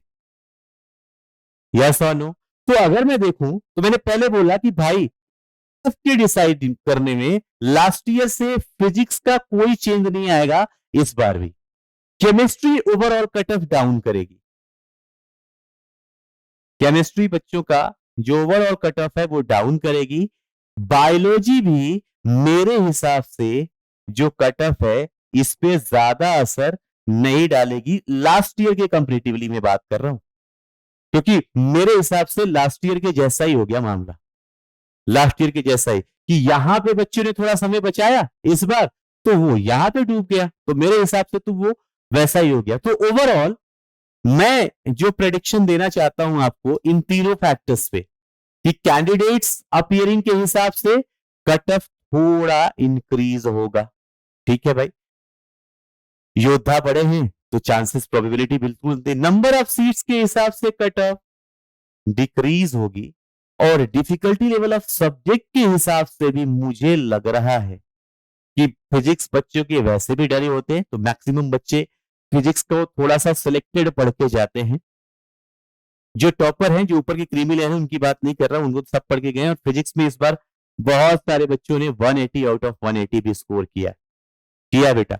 यस और नो। तो अगर मैं देखूं, तो मैंने पहले बोला कि भाई के डिसाइड करने में लास्ट ईयर से फिजिक्स का कोई चेंज नहीं आएगा, इस बार भी chemistry overall cut off down करेगी। केमिस्ट्री बच्चों का जो ओवरऑल कट ऑफ है वो डाउन करेगी। बायोलॉजी भी मेरे हिसाब से जो कट ऑफ है इस पे ज्यादा असर नहीं डालेगी, लास्ट ईयर के कंपेरेटिवली मैं बात कर रहा हूं, क्योंकि मेरे हिसाब से लास्ट ईयर के जैसा ही हो गया मामला, लास्ट ईयर के जैसा ही। कि यहां पे बच्चों ने थोड़ा समय बचाया इस बार, तो वो यहां पे डूब गया, तो मेरे हिसाब से तो वो वैसा ही हो गया। तो ओवरऑल मैं जो प्रेडिक्शन देना चाहता हूं आपको इन तीनों फैक्टर्स पे, कि कैंडिडेट्स अपीयरिंग के हिसाब से कट ऑफ थोड़ा इंक्रीज होगा। ठीक है भाई, योद्धा बड़े हैं तो चांसेस प्रोबेबिलिटी बिल्कुल, नंबर ऑफ सीट्स के हिसाब से कट ऑफ डिक्रीज होगी, और डिफिकल्टी लेवल ऑफ सब्जेक्ट के हिसाब से भी मुझे लग रहा है कि फिजिक्स बच्चों के वैसे भी डरे होते हैं, तो मैक्सिमम बच्चे फिजिक्स को थोड़ा सा सिलेक्टेड पढ़ के जाते हैं। जो टॉपर हैं, जो ऊपर की क्रीमी लेयर है, उनकी बात नहीं कर रहा हूं, उनको सब पढ़ के गए हैं। और फिजिक्स में इस बार बहुत सारे बच्चों ने 180 आउट ऑफ 180 भी स्कोर किया बेटा।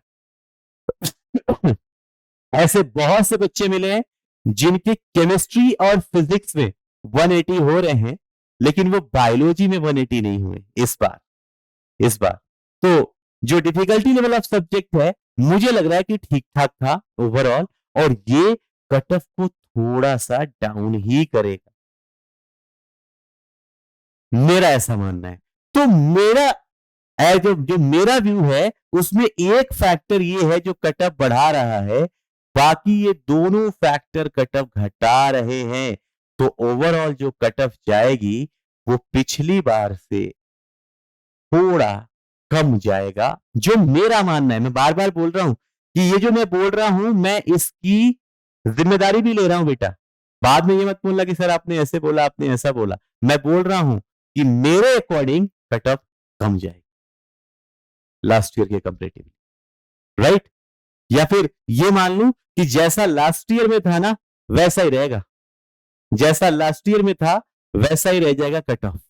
ऐसे बहुत से बच्चे मिले हैं जिनके केमिस्ट्री और फिजिक्स में 180 हो रहे हैं, लेकिन वो बायोलॉजी में 180 नहीं हुए इस बार। तो जो डिफिकल्टी लेवल ऑफ सब्जेक्ट है, मुझे लग रहा है कि ठीक ठाक था ओवरऑल, और ये कट ऑफ को थोड़ा सा डाउन ही करेगा, मेरा ऐसा मानना है। तो मेरा जो मेरा व्यू है, उसमें एक फैक्टर ये है जो कट ऑफ बढ़ा रहा है, बाकी ये दोनों फैक्टर कट ऑफ घटा रहे हैं। तो ओवरऑल जो कट ऑफ जाएगी वो पिछली बार से थोड़ा कम जाएगा, जो मेरा मानना है। मैं बार बार बोल रहा हूं कि ये जो मैं बोल रहा हूं, मैं इसकी जिम्मेदारी भी ले रहा हूं बेटा। बाद में ये मत बोलना कि सर आपने ऐसे बोला, आपने ऐसा बोला। मैं बोल रहा हूं कि मेरे अकॉर्डिंग कट ऑफ कम जाएगी लास्ट ईयर के कंपेरेटिवली, राइट? या फिर ये मान लूं कि जैसा लास्ट ईयर में था ना, वैसा ही रहेगा, जैसा लास्ट ईयर में था वैसा ही रह जाएगा कट ऑफ,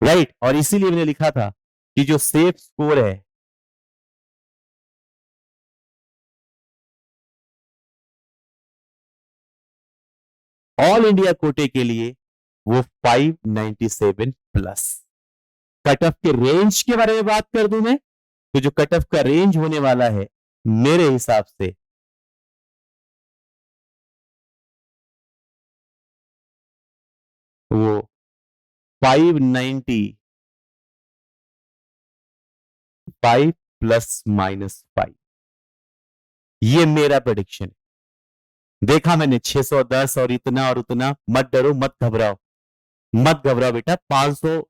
राइट? और इसीलिए मैंने लिखा था कि जो सेफ स्कोर है, ऑल इंडिया कोटे के लिए वो 597 प्लस। कट ऑफ के रेंज के बारे में बात कर दूं मैं, तो जो कट ऑफ का रेंज होने वाला है मेरे हिसाब से, वो 595 ±5, ये मेरा प्रेडिक्शन है। देखा मैंने 610 और इतना और उतना, मत डरो, मत घबराओ बेटा। 500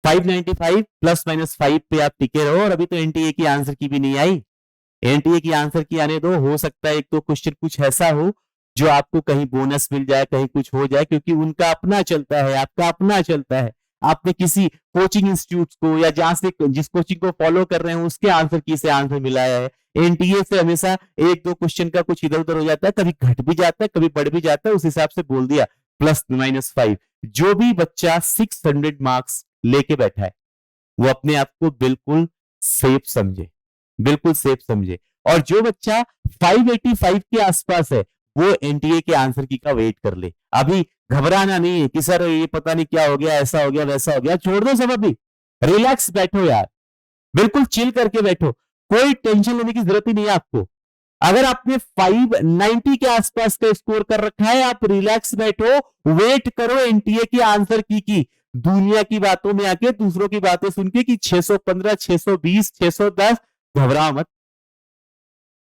595 ±5 पे आप टिके रहो। और अभी तो एनटीए की आंसर की भी नहीं आई, एनटीए की आंसर की आने दो। हो सकता है एक तो क्वेश्चन कुछ ऐसा हो जो आपको कहीं बोनस मिल जाए, कहीं कुछ हो जाए, क्योंकि उनका अपना चलता है, आपका अपना चलता है। आपने किसी कोचिंग इंस्टीट्यूट को, या जहां से जिस कोचिंग को फॉलो कर रहे हैं, उसके आंसर की से आंसर मिलाया है। एनटीए से हमेशा एक दो क्वेश्चन का कुछ इधर उधर हो जाता है, कभी घट भी जाता है, कभी बढ़ भी जाता है, उस हिसाब से बोल दिया ±5। जो भी बच्चा 600 मार्क्स लेके बैठा है, वो अपने आप को बिल्कुल सेफ समझे, बिल्कुल सेफ समझे। और जो बच्चा 585 के आसपास है, वो एनटीए के आंसर की का वेट कर ले। अभी घबराना नहीं है कि सर ये पता नहीं क्या हो गया, ऐसा हो गया, वैसा हो गया। छोड़ दो सब, अभी रिलैक्स बैठो यार, बिल्कुल चिल करके बैठो। कोई टेंशन लेने की जरूरत ही नहीं है आपको। अगर आपने 590 के आसपास का स्कोर कर रखा है, आप रिलैक्स बैठो, वेट करो एनटीए के आंसर की। दुनिया की बातों में आके, दूसरों की बातें सुन के कि 615, 620, 610, घबराओ मत।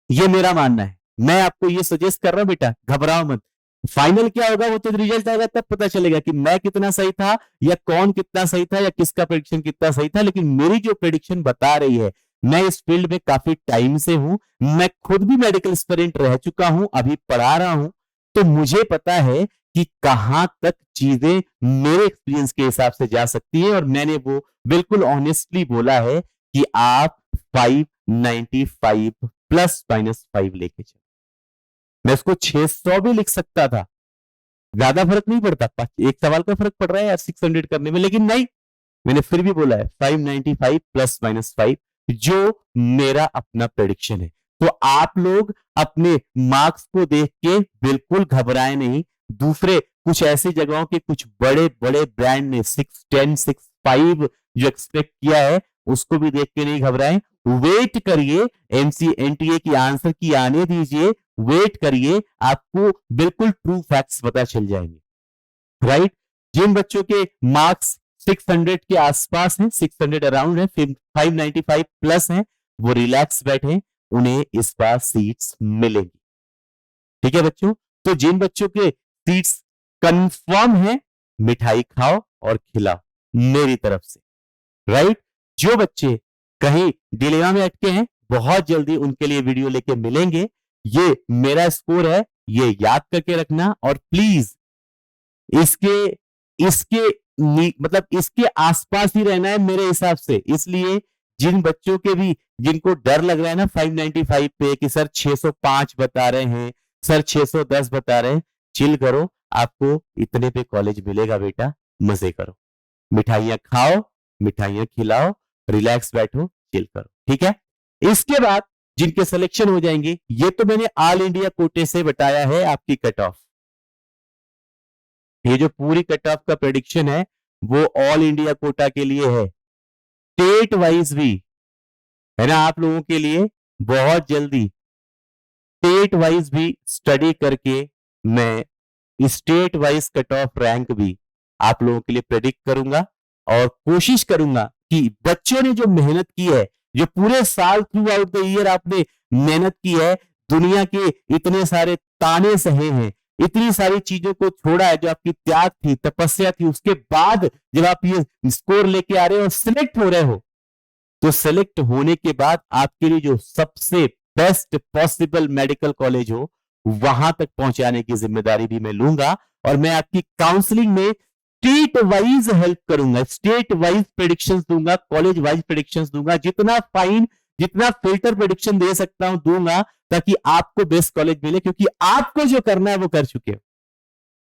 ये मेरा मानना है। मैं आपको ये सजेस्ट कर रहा हूं बेटा, घबराओ मत। फाइनल क्या होगा वो तो रिजल्ट आएगा तब पता चलेगा कि मैं कितना सही था, या कौन कितना सही था, या किसका प्रेडिक्शन कितना सही था। लेकिन मेरी जो प्रेडिक्शन बता रही है, मैं इस फील्ड में काफी टाइम से हूं, मैं खुद भी मेडिकल स्टूडेंट रह चुका हूं, अभी पढ़ा रहा हूं, तो मुझे पता है कि कहां तक चीजें मेरे एक्सपीरियंस के हिसाब से जा सकती है। और मैंने वो बिल्कुल ऑनेस्टली बोला है कि आप 595 ±5 लेके चलो। मैं उसको 600 भी लिख सकता था, ज्यादा फर्क नहीं पड़ता, एक सवाल का फर्क पड़ रहा है यार 600 करने में, लेकिन नहीं, मैंने फिर भी बोला है 595 ±5, जो मेरा अपना प्रेडिक्शन है। तो आप लोग अपने मार्क्स को देख के बिल्कुल घबराए नहीं। दूसरे कुछ ऐसी जगहों के कुछ बड़े बड़े ब्रांड ने 610, 6.5 जो एक्सपेक्ट किया है, उसको भी देख के नहीं घबराए। वेट करिए, एनटीए की आंसर की आने दीजिए, वेट करिए, आपको बिल्कुल ट्रू फैक्ट्स पता चल जाएंगे, राइट? जिन बच्चों के मार्क्स 600 के आसपास हैं, 600 अराउंड है, 595 प्लस हैं, वो रिलैक्स बैठे, उन्हें इस बार सीट्स मिलेगी। ठीक है बच्चों, तो जिन बच्चों के सीट्स कंफर्म है, मिठाई खाओ और खिलाओ मेरी तरफ से, राइट। जो बच्चे कहीं डिलेमा में अटके हैं, बहुत जल्दी उनके लिए वीडियो लेके मिलेंगे। ये मेरा स्कोर है, ये याद करके रखना, और प्लीज इसके इसके मतलब इसके आसपास ही रहना है मेरे हिसाब से। इसलिए जिन बच्चों के भी, जिनको डर लग रहा है ना 595 पे कि सर 605 बता रहे हैं, सर 610 बता रहे हैं, चिल करो, आपको इतने पे कॉलेज मिलेगा बेटा, मजे करो, मिठाइयां खाओ, मिठाइयां खिलाओ, रिलैक्स बैठो, चिल करो, ठीक है। इसके बाद जिनके सिलेक्शन हो जाएंगे, ये तो मैंने ऑल इंडिया कोटे से बताया है आपकी कट ऑफ। ये जो पूरी कट ऑफ का प्रेडिक्शन है वो ऑल इंडिया कोटा के लिए है, स्टेट वाइज भी है ना, आप लोगों के लिए बहुत जल्दी स्टेट वाइज भी स्टडी करके मैं state wise cut off rank भी आप लोगों के लिए प्रेडिक्ट करूंगा, और कोशिश करूंगा कि बच्चों ने जो मेहनत की है, जो पूरे साल थ्रू आउट द ईयर आपने मेहनत की है, दुनिया के इतने सारे ताने सहे हैं, इतनी सारी चीजों को छोड़ा है, जो आपकी त्याग थी, तपस्या थी, उसके बाद जब आप ये स्कोर लेके आ रहे हो और सिलेक्ट हो रहे हो, तो सिलेक्ट होने के बाद आपके लिए जो सबसे बेस्ट पॉसिबल मेडिकल कॉलेज हो, वहां तक पहुंचाने की जिम्मेदारी भी मैं लूंगा, और मैं आपकी काउंसलिंग में स्टेट वाइज हेल्प करूंगा, स्टेट वाइज प्रेडिक्शंस दूंगा, कॉलेज वाइज प्रेडिक्शंस दूंगा, जितना फाइन, जितना फिल्टर प्रेडिक्शन दे सकता हूं दूंगा, ताकि आपको बेस्ट कॉलेज मिले, क्योंकि आपको जो करना है वो कर चुके हो।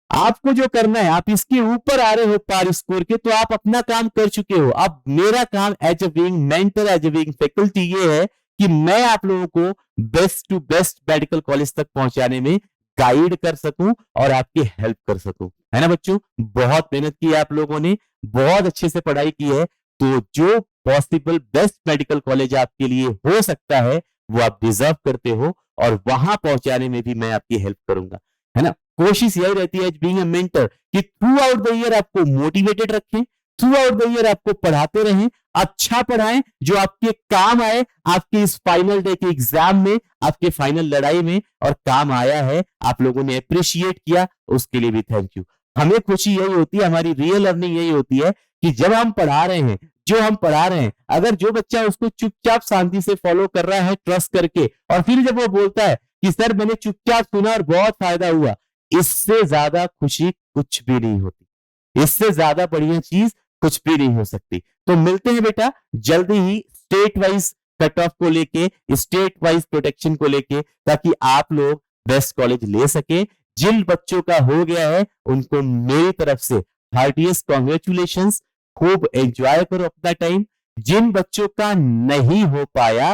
आपको जो करना है, आप इसके ऊपर आ रहे हो पार स्कोर के, तो आप अपना काम कर चुके हो। अब मेरा काम as a being mentor, as a being faculty, ये है कि मैं आप लोगों को best to best medical college तक पहुंचाने में गाइड कर सकूं और आपकी हेल्प कर सकूं, है ना बच्चों। बहुत मेहनत की है आप लोगों ने, बहुत अच्छे से पढ़ाई की है, तो जो पॉसिबल बेस्ट मेडिकल कॉलेज आपके लिए हो सकता है वो आप डिजर्व करते हो, और वहां पहुंचाने में भी मैं आपकी हेल्प करूंगा, है ना। कोशिश यही रहती है एज बीइंग अ मेंटर कि थ्रू आउट द ईयर आपको मोटिवेटेड रखें, थ्रू आउट द ईयर आपको पढ़ाते रहें, अच्छा पढ़ाएं, जो आपके काम आए आपके इस फाइनल डे के एग्जाम में, आपके फाइनल लड़ाई में, और काम आया है, आप लोगों ने अप्रिशिएट किया, उसके लिए भी थैंक यू। हमें खुशी यही होती है, हमारी रियल अर्निंग यही होती है कि जब हम पढ़ा रहे हैं, जो हम पढ़ा रहे हैं, अगर जो बच्चा उसको चुपचाप शांति से फॉलो कर रहा है ट्रस्ट करके, और फिर जब वो बोलता है कि सर मैंने चुपचाप सुना और बहुत फायदा हुआ, इससे ज्यादा खुशी कुछ भी नहीं होती, इससे ज्यादा बढ़िया चीज कुछ भी नहीं हो सकती। तो मिलते हैं बेटा जल्दी ही स्टेट वाइज कट ऑफ को लेके, स्टेट वाइज प्रोटेक्शन को लेके, ताकि आप लोग बेस्ट कॉलेज ले सके। जिन बच्चों का हो गया है उनको मेरी तरफ से हार्टिएस्ट कॉन्ग्रेचुलेशंस, खूब एंजॉय करो अपना टाइम। जिन बच्चों का नहीं हो पाया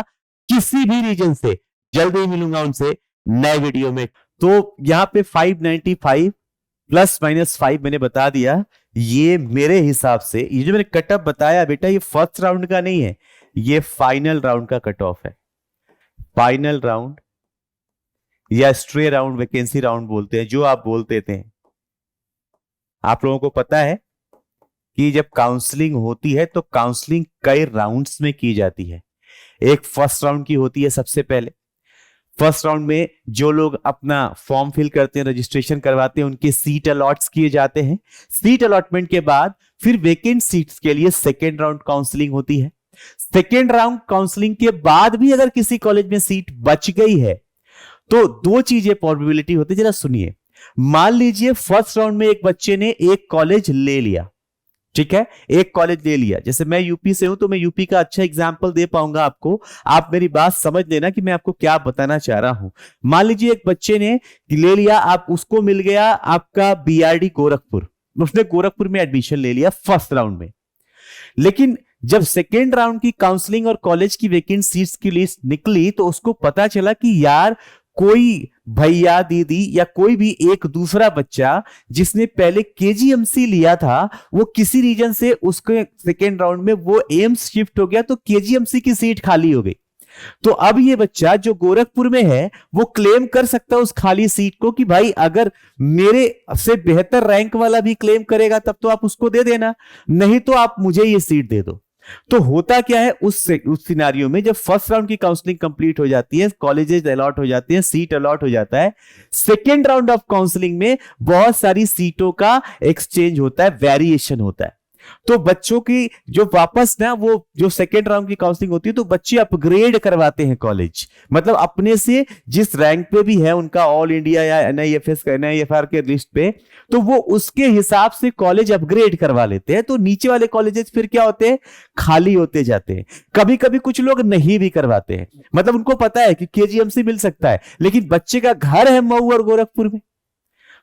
किसी भी रीजन से, जल्दी मिलूंगा उनसे नए वीडियो में। तो यहां पे 595 प्लस माइनस 5 मैंने बता दिया। ये मेरे हिसाब से ये जो मैंने कट ऑफ बताया बेटा, ये फर्स्ट राउंड का नहीं है, ये फाइनल राउंड का कट ऑफ है। फाइनल राउंड या स्ट्रे राउंड, वैकेंसी राउंड बोलते हैं, जो आप बोलते थे। आप लोगों को पता है कि जब काउंसलिंग होती है तो काउंसलिंग कई राउंड्स में की जाती है। एक फर्स्ट राउंड की होती है सबसे पहले। फर्स्ट राउंड में जो लोग अपना फॉर्म फिल करते हैं, रजिस्ट्रेशन करवाते हैं, उनके सीट अलॉट्स किए जाते हैं। सीट अलॉटमेंट के बाद फिर वेकेंट सीट्स के लिए सेकेंड राउंड काउंसलिंग होती है। सेकेंड राउंड काउंसलिंग के बाद भी अगर किसी कॉलेज में सीट बच गई है तो दो चीजें पॉसिबिलिटी होती है, जरा सुनिए। मान लीजिए फर्स्ट राउंड में एक बच्चे ने एक कॉलेज ले लिया, ठीक है, एक कॉलेज ले लिया। जैसे मैं यूपी से हूं तो मैं यूपी का अच्छा एग्जांपल दे पाऊंगा आपको, आप मेरी बात समझ लेना कि मैं आपको क्या बताना चाह रहा हूं। मान लीजिए एक बच्चे ने ले लिया, आप उसको मिल गया आपका बीआरडी गोरखपुर, उसने गोरखपुर में एडमिशन ले लिया फर्स्ट राउंड में। लेकिन जब सेकेंड राउंड की काउंसलिंग और कॉलेज की वैकेंट सीट्स की लिस्ट निकली तो उसको पता चला कि यार कोई भैया दीदी या कोई भी एक दूसरा बच्चा जिसने पहले केजीएमसी लिया था, वो किसी रीजन से उसके सेकेंड राउंड में वो एम्स शिफ्ट हो गया, तो केजीएमसी की सीट खाली हो गई। तो अब ये बच्चा जो गोरखपुर में है वो क्लेम कर सकता है उस खाली सीट को कि भाई अगर मेरे से बेहतर रैंक वाला भी क्लेम करेगा तब तो आप उसको दे देना, नहीं तो आप मुझे ये सीट दे दो। तो होता क्या है उस सिनारियो में, जब फर्स्ट राउंड की काउंसलिंग कंप्लीट हो जाती है, कॉलेजेस अलॉट हो जाती हैं, सीट अलॉट हो जाता है, सेकेंड राउंड ऑफ काउंसलिंग में बहुत सारी सीटों का एक्सचेंज होता है, वेरिएशन होता है। तो बच्चों की जो वापस ना वो जो सेकेंड राउंड की काउंसलिंग होती है तो बच्चे अपग्रेड करवाते हैं कॉलेज, मतलब अपने से जिस रैंक पे भी है उनका ऑल इंडिया या एनआईएफएस एनआईएफआर के लिस्ट पे, तो वो उसके हिसाब से कॉलेज अपग्रेड करवा लेते हैं। तो नीचे वाले कॉलेजेस फिर क्या होते हैं, खाली होते जाते हैं। कभी कभी कुछ लोग नहीं भी करवाते हैं, मतलब उनको पता है कि केजीएमसी मिल सकता है लेकिन बच्चे का घर है मऊ और गोरखपुर में,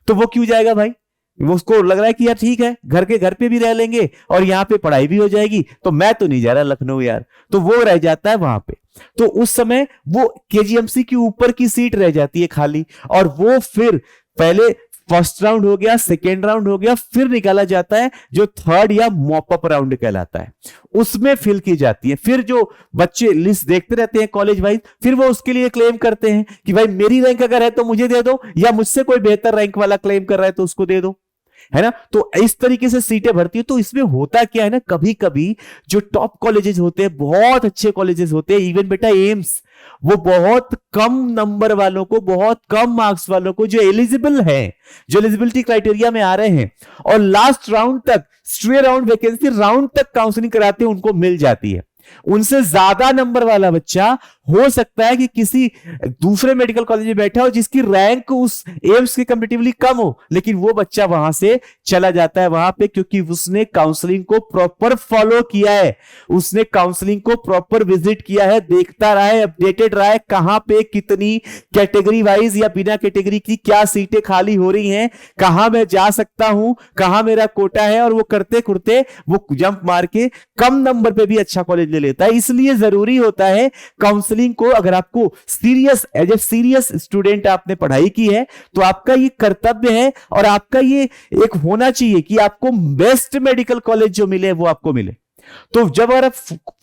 तो वो क्यों जाएगा भाई, वो उसको लग रहा है कि यार ठीक है घर के घर पे भी रह लेंगे और यहाँ पे पढ़ाई भी हो जाएगी, तो मैं तो नहीं जा रहा लखनऊ यार, तो वो रह जाता है वहां पे। तो उस समय वो केजीएमसी के ऊपर की सीट रह जाती है खाली, और वो फिर पहले फर्स्ट राउंड हो गया, सेकेंड राउंड हो गया, फिर निकाला जाता है जो थर्ड या मॉपअप राउंड कहलाता है, उसमें फिल की जाती है। फिर जो बच्चे लिस्ट देखते रहते हैं कॉलेज वाइज, फिर वो उसके लिए क्लेम करते हैं कि भाई मेरी रैंक अगर है तो मुझे दे दो, या मुझसे कोई बेहतर रैंक वाला क्लेम कर रहा है तो उसको दे दो, है ना। तो इस तरीके से सीटें भरती है। तो इसमें होता क्या है ना, कभी कभी जो टॉप कॉलेजेस होते हैं, बहुत अच्छे कॉलेजेस होते हैं, इवन बेटा एम्स, वो बहुत कम नंबर वालों को, बहुत कम मार्क्स वालों को जो एलिजिबल है, जो एलिजिबिलिटी क्राइटेरिया में आ रहे हैं और लास्ट राउंड तक, स्ट्रे राउंड वैकेंसी राउंड तक काउंसलिंग कराते हैं, उनको मिल जाती है। उनसे ज्यादा नंबर वाला बच्चा हो सकता है कि किसी दूसरे मेडिकल कॉलेज में बैठा हो जिसकी रैंक उस एम्स के कंपैरेटिवली कम हो, लेकिन वो बच्चा वहां से चला जाता है वहां पे, क्योंकि उसने काउंसलिंग को प्रॉपर फॉलो किया है, उसने काउंसलिंग को प्रॉपर विजिट किया है, देखता रहा है, अपडेटेड रहा है, कहां पे कितनी कैटेगरी वाइज या बिना कैटेगरी की क्या सीटें खाली हो रही हैं, कहां मैं जा सकता हूं, कहां मेरा कोटा है, और वो करते करते वो जंप मार के कम नंबर पे भी अच्छा कॉलेज ले लेता है। इसलिए जरूरी होता है काउंसलिंग को, अगर आपको serious as a serious student आपने पढ़ाई की है तो आपका ये कर्तव्य है और आपका ये एक होना चाहिए कि आपको बेस्ट मेडिकल कॉलेज जो मिले वो आपको मिले। तो जब अगर आप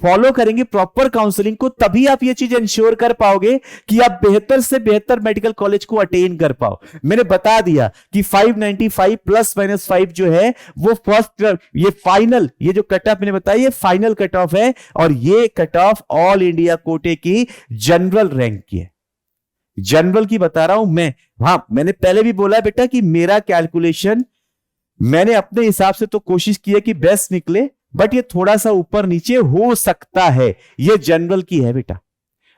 फॉलो करेंगे प्रॉपर काउंसलिंग को, तभी आप ये चीज इंश्योर कर पाओगे कि आप बेहतर से बेहतर मेडिकल कॉलेज को अटेन कर पाओ। मैंने बता दिया कि 595 प्लस माइनस 5 जो है वो फर्स्ट, ये फाइनल, ये जो कट ऑफ मैंने बताया ये फाइनल कट ऑफ है, और ये कट ऑफ ऑल इंडिया कोटे की जनरल रैंक की है, जनरल की बता रहा हूं मैं। हाँ, मैंने पहले भी बोला बेटा कि मेरा कैलकुलेशन मैंने अपने हिसाब से तो कोशिश की है कि बेस्ट निकले, बट ये थोड़ा सा ऊपर नीचे हो सकता है, ये जनरल की है बेटा,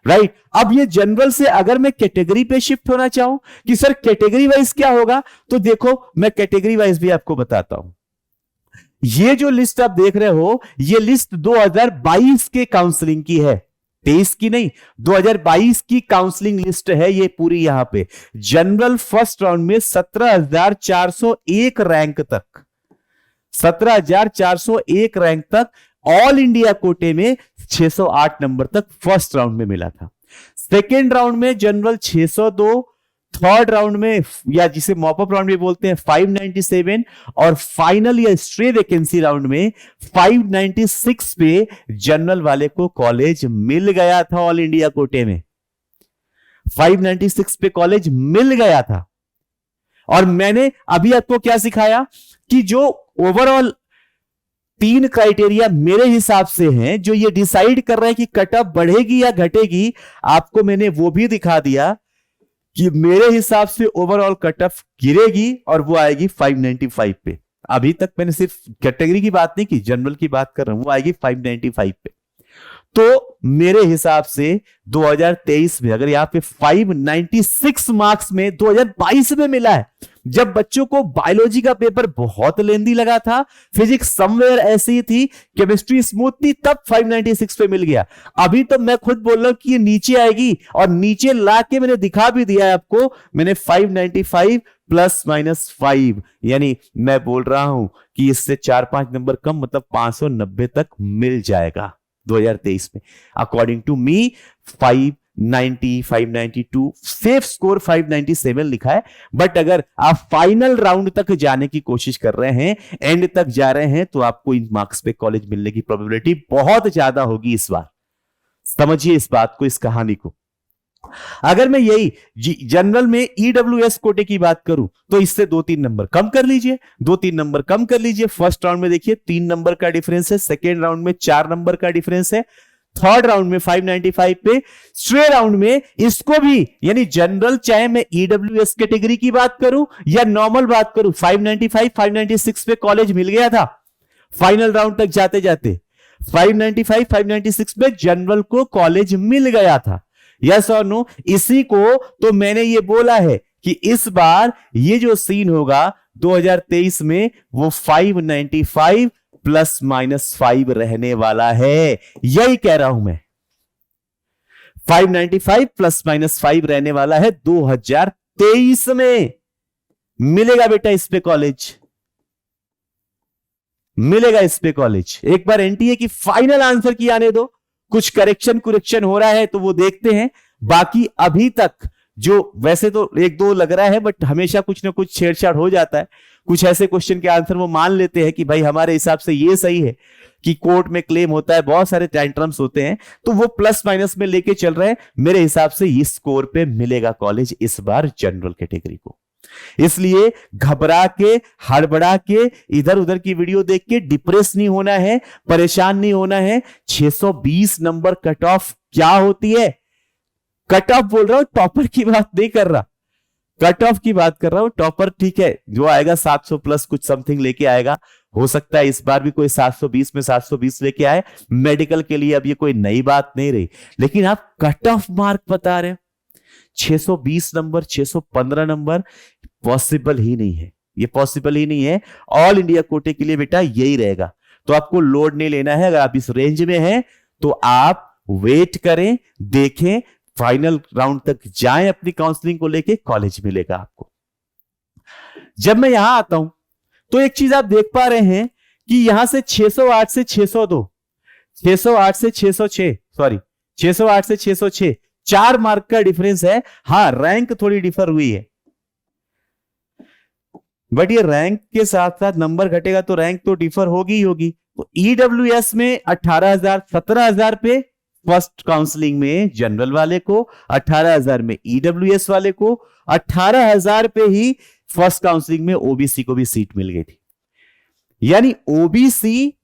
राइट। अब ये जनरल से अगर मैं कैटेगरी पे शिफ्ट होना चाहूं कि सर कैटेगरी वाइज क्या होगा, तो देखो मैं कैटेगरी वाइज भी आपको बताता हूं। ये जो लिस्ट आप देख रहे हो, ये लिस्ट 2022 के काउंसलिंग की है, 23 की नहीं, 2022 की काउंसलिंग लिस्ट है ये पूरी। यहां पे जनरल फर्स्ट राउंड में 17,401 रैंक तक, 17,401 रैंक तक, ऑल इंडिया कोटे में 608 नंबर तक फर्स्ट राउंड में मिला था। सेकेंड राउंड में जनरल 602, थर्ड राउंड में या जिसे मॉपअप राउंड भी बोलते हैं 597, और फाइनल या स्ट्रे वैकेंसी राउंड में 596 पे जनरल वाले को कॉलेज मिल गया था। ऑल इंडिया कोटे में 596 पे कॉलेज मिल गया था। और मैंने अभी आपको क्या सिखाया कि जो ओवरऑल 3 क्राइटेरिया मेरे हिसाब से हैं जो ये डिसाइड कर रहे हैं कि कट ऑफ बढ़ेगी या घटेगी, आपको मैंने वो भी दिखा दिया कि मेरे हिसाब से ओवरऑल कट ऑफ गिरेगी और वो आएगी 595 पे। अभी तक मैंने सिर्फ कैटेगरी की बात नहीं की, जनरल की बात कर रहा हूं, वो आएगी 595 पे। तो मेरे हिसाब से 2023 में अगर यहां पे 596 मार्क्स में 2022 में मिला है, जब बच्चों को बायोलॉजी का पेपर बहुत लेंदी लगा था, फिजिक्स समवेयर ऐसी थी, केमिस्ट्री स्मूथ थी, तब 596 पे मिल गया। अभी तो मैं खुद बोल रहा हूं कि ये नीचे आएगी, और नीचे लाके मैंने दिखा भी दिया है आपको, मैंने 595 प्लस माइनस 5, यानी मैं बोल रहा हूं कि इससे 4-5 नंबर कम, मतलब 590 तक मिल जाएगा 2023 में। According to me 590, 592, safe score 597 लिखा है। बट अगर आप फाइनल राउंड तक जाने की कोशिश कर रहे हैं, एंड तक जा रहे हैं, तो आपको इन मार्क्स पे कॉलेज मिलने की प्रोबेबिलिटी बहुत ज्यादा होगी इस बार। समझिए इस बात को, इस कहानी को। अगर मैं यही जनरल में ईडब्ल्यूएस कोटे की बात करूं तो इससे 2-3 नंबर कम कर लीजिए, 2-3 नंबर कम कर लीजिए। फर्स्ट राउंड में देखिए 3 नंबर का डिफरेंस है, सेकेंड राउंड में 4 नंबर का डिफरेंस है, थर्ड राउंड में 595 पे, स्ट्रेट राउंड में इसको भी यानी जनरल, चाहे मैं ईडब्ल्यूएस कैटेगरी की बात करूं या नॉर्मल बात करूं, 595 596 पे कॉलेज मिल गया था फाइनल राउंड तक जाते जाते। 595 596 में जनरल को कॉलेज मिल गया था, यस और नो। इसी को तो मैंने ये बोला है कि इस बार ये जो सीन होगा 2023 में वो 595 प्लस माइनस 5 रहने वाला है, यही कह रहा हूं मैं। 595 प्लस माइनस 5 रहने वाला है 2023 में। मिलेगा बेटा इस पे कॉलेज, मिलेगा इस पे कॉलेज। एक बार एनटीए की फाइनल आंसर की आने दो, कुछ करेक्शन हो रहा है तो वो देखते हैं। बाकी अभी तक जो वैसे तो 1-2 लग रहा है, बट हमेशा कुछ ना कुछ छेड़छाड़ हो जाता है। कुछ ऐसे क्वेश्चन के आंसर वो मान लेते हैं कि भाई हमारे हिसाब से ये सही है, कि कोर्ट में क्लेम होता है, बहुत सारे टेंट्रम्स होते हैं, तो वो प्लस माइनस में लेके चल रहे हैं। मेरे हिसाब से इस स्कोर पे मिलेगा कॉलेज इस बार जनरल कैटेगरी को। इसलिए घबरा के, हड़बड़ा के, इधर उधर की वीडियो देख के डिप्रेस नहीं होना है, परेशान नहीं होना है। 620 नंबर कट ऑफ क्या होती है? कट ऑफ बोल रहा हूं, टॉपर की बात नहीं कर रहा, कट ऑफ की बात कर रहा हूं। टॉपर ठीक है, जो आएगा 700 प्लस कुछ समथिंग लेके आएगा। हो सकता है इस बार भी कोई 720 में 720 लेके आए। मेडिकल के लिए अब ये कोई नई बात नहीं रही, लेकिन आप कट ऑफ मार्क बता रहे हो 620 नंबर, 615 नंबर, पॉसिबल ही नहीं है, ये पॉसिबल ही नहीं है। ऑल इंडिया कोटे के लिए बेटा यही रहेगा, तो आपको लोड नहीं लेना है। अगर आप इस रेंज में हैं तो आप वेट करें, देखें, फाइनल राउंड तक जाएं, अपनी काउंसलिंग को लेके, कॉलेज मिलेगा आपको। जब मैं यहां आता हूं तो एक चीज आप देख पा रहे हैं कि यहां से 608 से 602, 608 से 606, सॉरी 608 से 606, 4 मार्क का डिफरेंस है। हां, रैंक थोड़ी डिफर हुई है, बट ये रैंक के साथ साथ नंबर घटेगा तो रैंक तो डिफर होगी ही होगी। तो ईडब्ल्यूएस में 18,000 17,000 पे फर्स्ट काउंसलिंग में जनरल वाले को, 18,000 में ईडब्ल्यूएस वाले को, 18,000 पे ही फर्स्ट काउंसलिंग में ओबीसी को भी सीट मिल गई थी। यानी ओबीसी,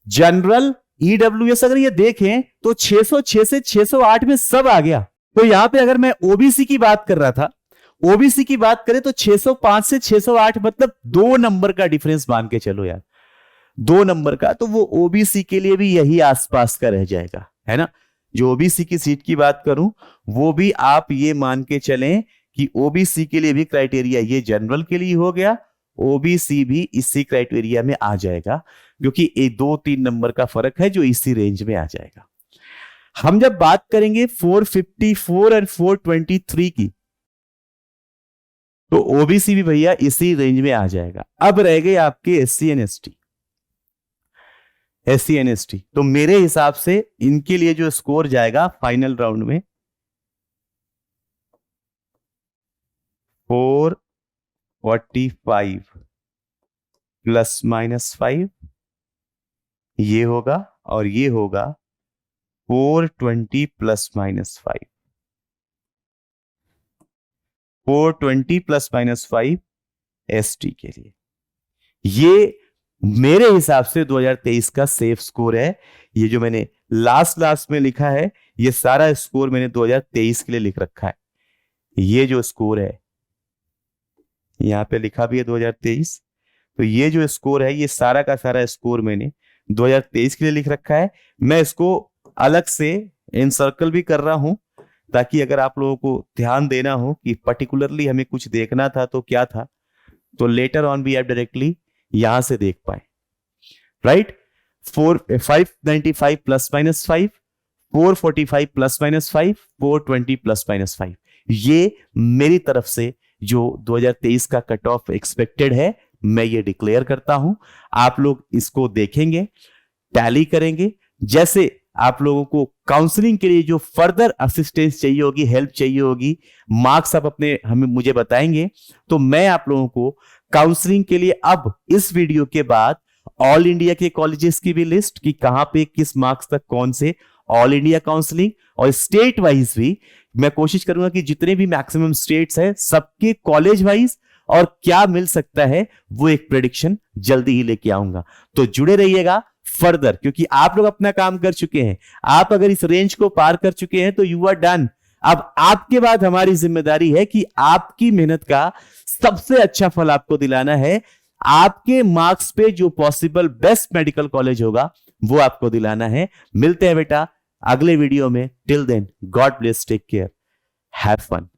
जनरल, ईडब्ल्यूएस अगर ये देखें तो 606 से 608 में सब आ गया। तो यहां पे अगर मैं ओबीसी की बात कर रहा था, ओबीसी की बात करें तो 605 से 608, मतलब 2 नंबर का डिफरेंस मान के चलो यार, 2 नंबर का। तो वो ओबीसी के लिए भी यही आसपास का रह जाएगा, है ना। जो ओबीसी की सीट की बात करूं वो भी आप ये मान के चलें कि ओबीसी के लिए भी क्राइटेरिया ये जनरल के लिए हो गया, ओबीसी भी इसी क्राइटेरिया में आ जाएगा, क्योंकि ये 2-3 नंबर का फर्क है जो इसी रेंज में आ जाएगा। हम जब बात करेंगे 454 और 423 की, तो ओबीसी भी भैया इसी रेंज में आ जाएगा। अब रह गए आपके SC and ST, SC and ST. तो मेरे हिसाब से इनके लिए जो स्कोर जाएगा फाइनल राउंड में 445 प्लस माइनस 5 ये होगा, और ये होगा 420 plus minus 5, 420 plus minus 5 ST के लिए। ये मेरे हिसाब से 2023 का सेफ स्कोर है। ये जो मैंने लास्ट में लिखा है, ये सारा स्कोर मैंने 2023 के लिए लिख रखा है। ये जो स्कोर है यहां पे लिखा भी है 2023, तो ये जो स्कोर है ये सारा का सारा स्कोर मैंने 2023 के लिए लिख रखा है। मैं इसको अलग से एनसर्कल भी कर रहा हूं, ताकि अगर आप लोगों को ध्यान देना हो कि पर्टिकुलरली हमें कुछ देखना था तो क्या था, तो लेटर ऑन भी आप डायरेक्टली यहां से देख पाए। Right, 595 plus minus 5, 445 plus minus 5, 420 plus minus 5, ये मेरी तरफ से जो 2023 का कट ऑफ एक्सपेक्टेड है, मैं ये डिक्लेयर करता हूं। आप लोग इसको देखेंगे, टैली करेंगे। जैसे आप लोगों को काउंसलिंग के लिए जो फर्दर असिस्टेंस चाहिए होगी, हेल्प चाहिए होगी, मार्क्स आप अपने मुझे बताएंगे, तो मैं आप लोगों को काउंसलिंग के लिए अब इस वीडियो के बाद ऑल इंडिया के कॉलेजेस की भी लिस्ट, कि कहां पे किस मार्क्स तक कौन से ऑल इंडिया काउंसलिंग और स्टेट वाइज भी मैं कोशिश करूंगा कि जितने भी मैक्सिमम स्टेट्स है सबके कॉलेज वाइज और क्या मिल सकता है वो एक प्रेडिक्शन जल्दी ही लेके आऊंगा। तो जुड़े रहिएगा फर्दर, क्योंकि आप लोग अपना काम कर चुके हैं। आप अगर इस रेंज को पार कर चुके हैं तो यू आर डन। अब आपके बाद हमारी जिम्मेदारी है कि आपकी मेहनत का सबसे अच्छा फल आपको दिलाना है। आपके मार्क्स पे जो पॉसिबल बेस्ट मेडिकल कॉलेज होगा वो आपको दिलाना है। मिलते हैं बेटा अगले वीडियो में। Till then God bless, take care, have fun.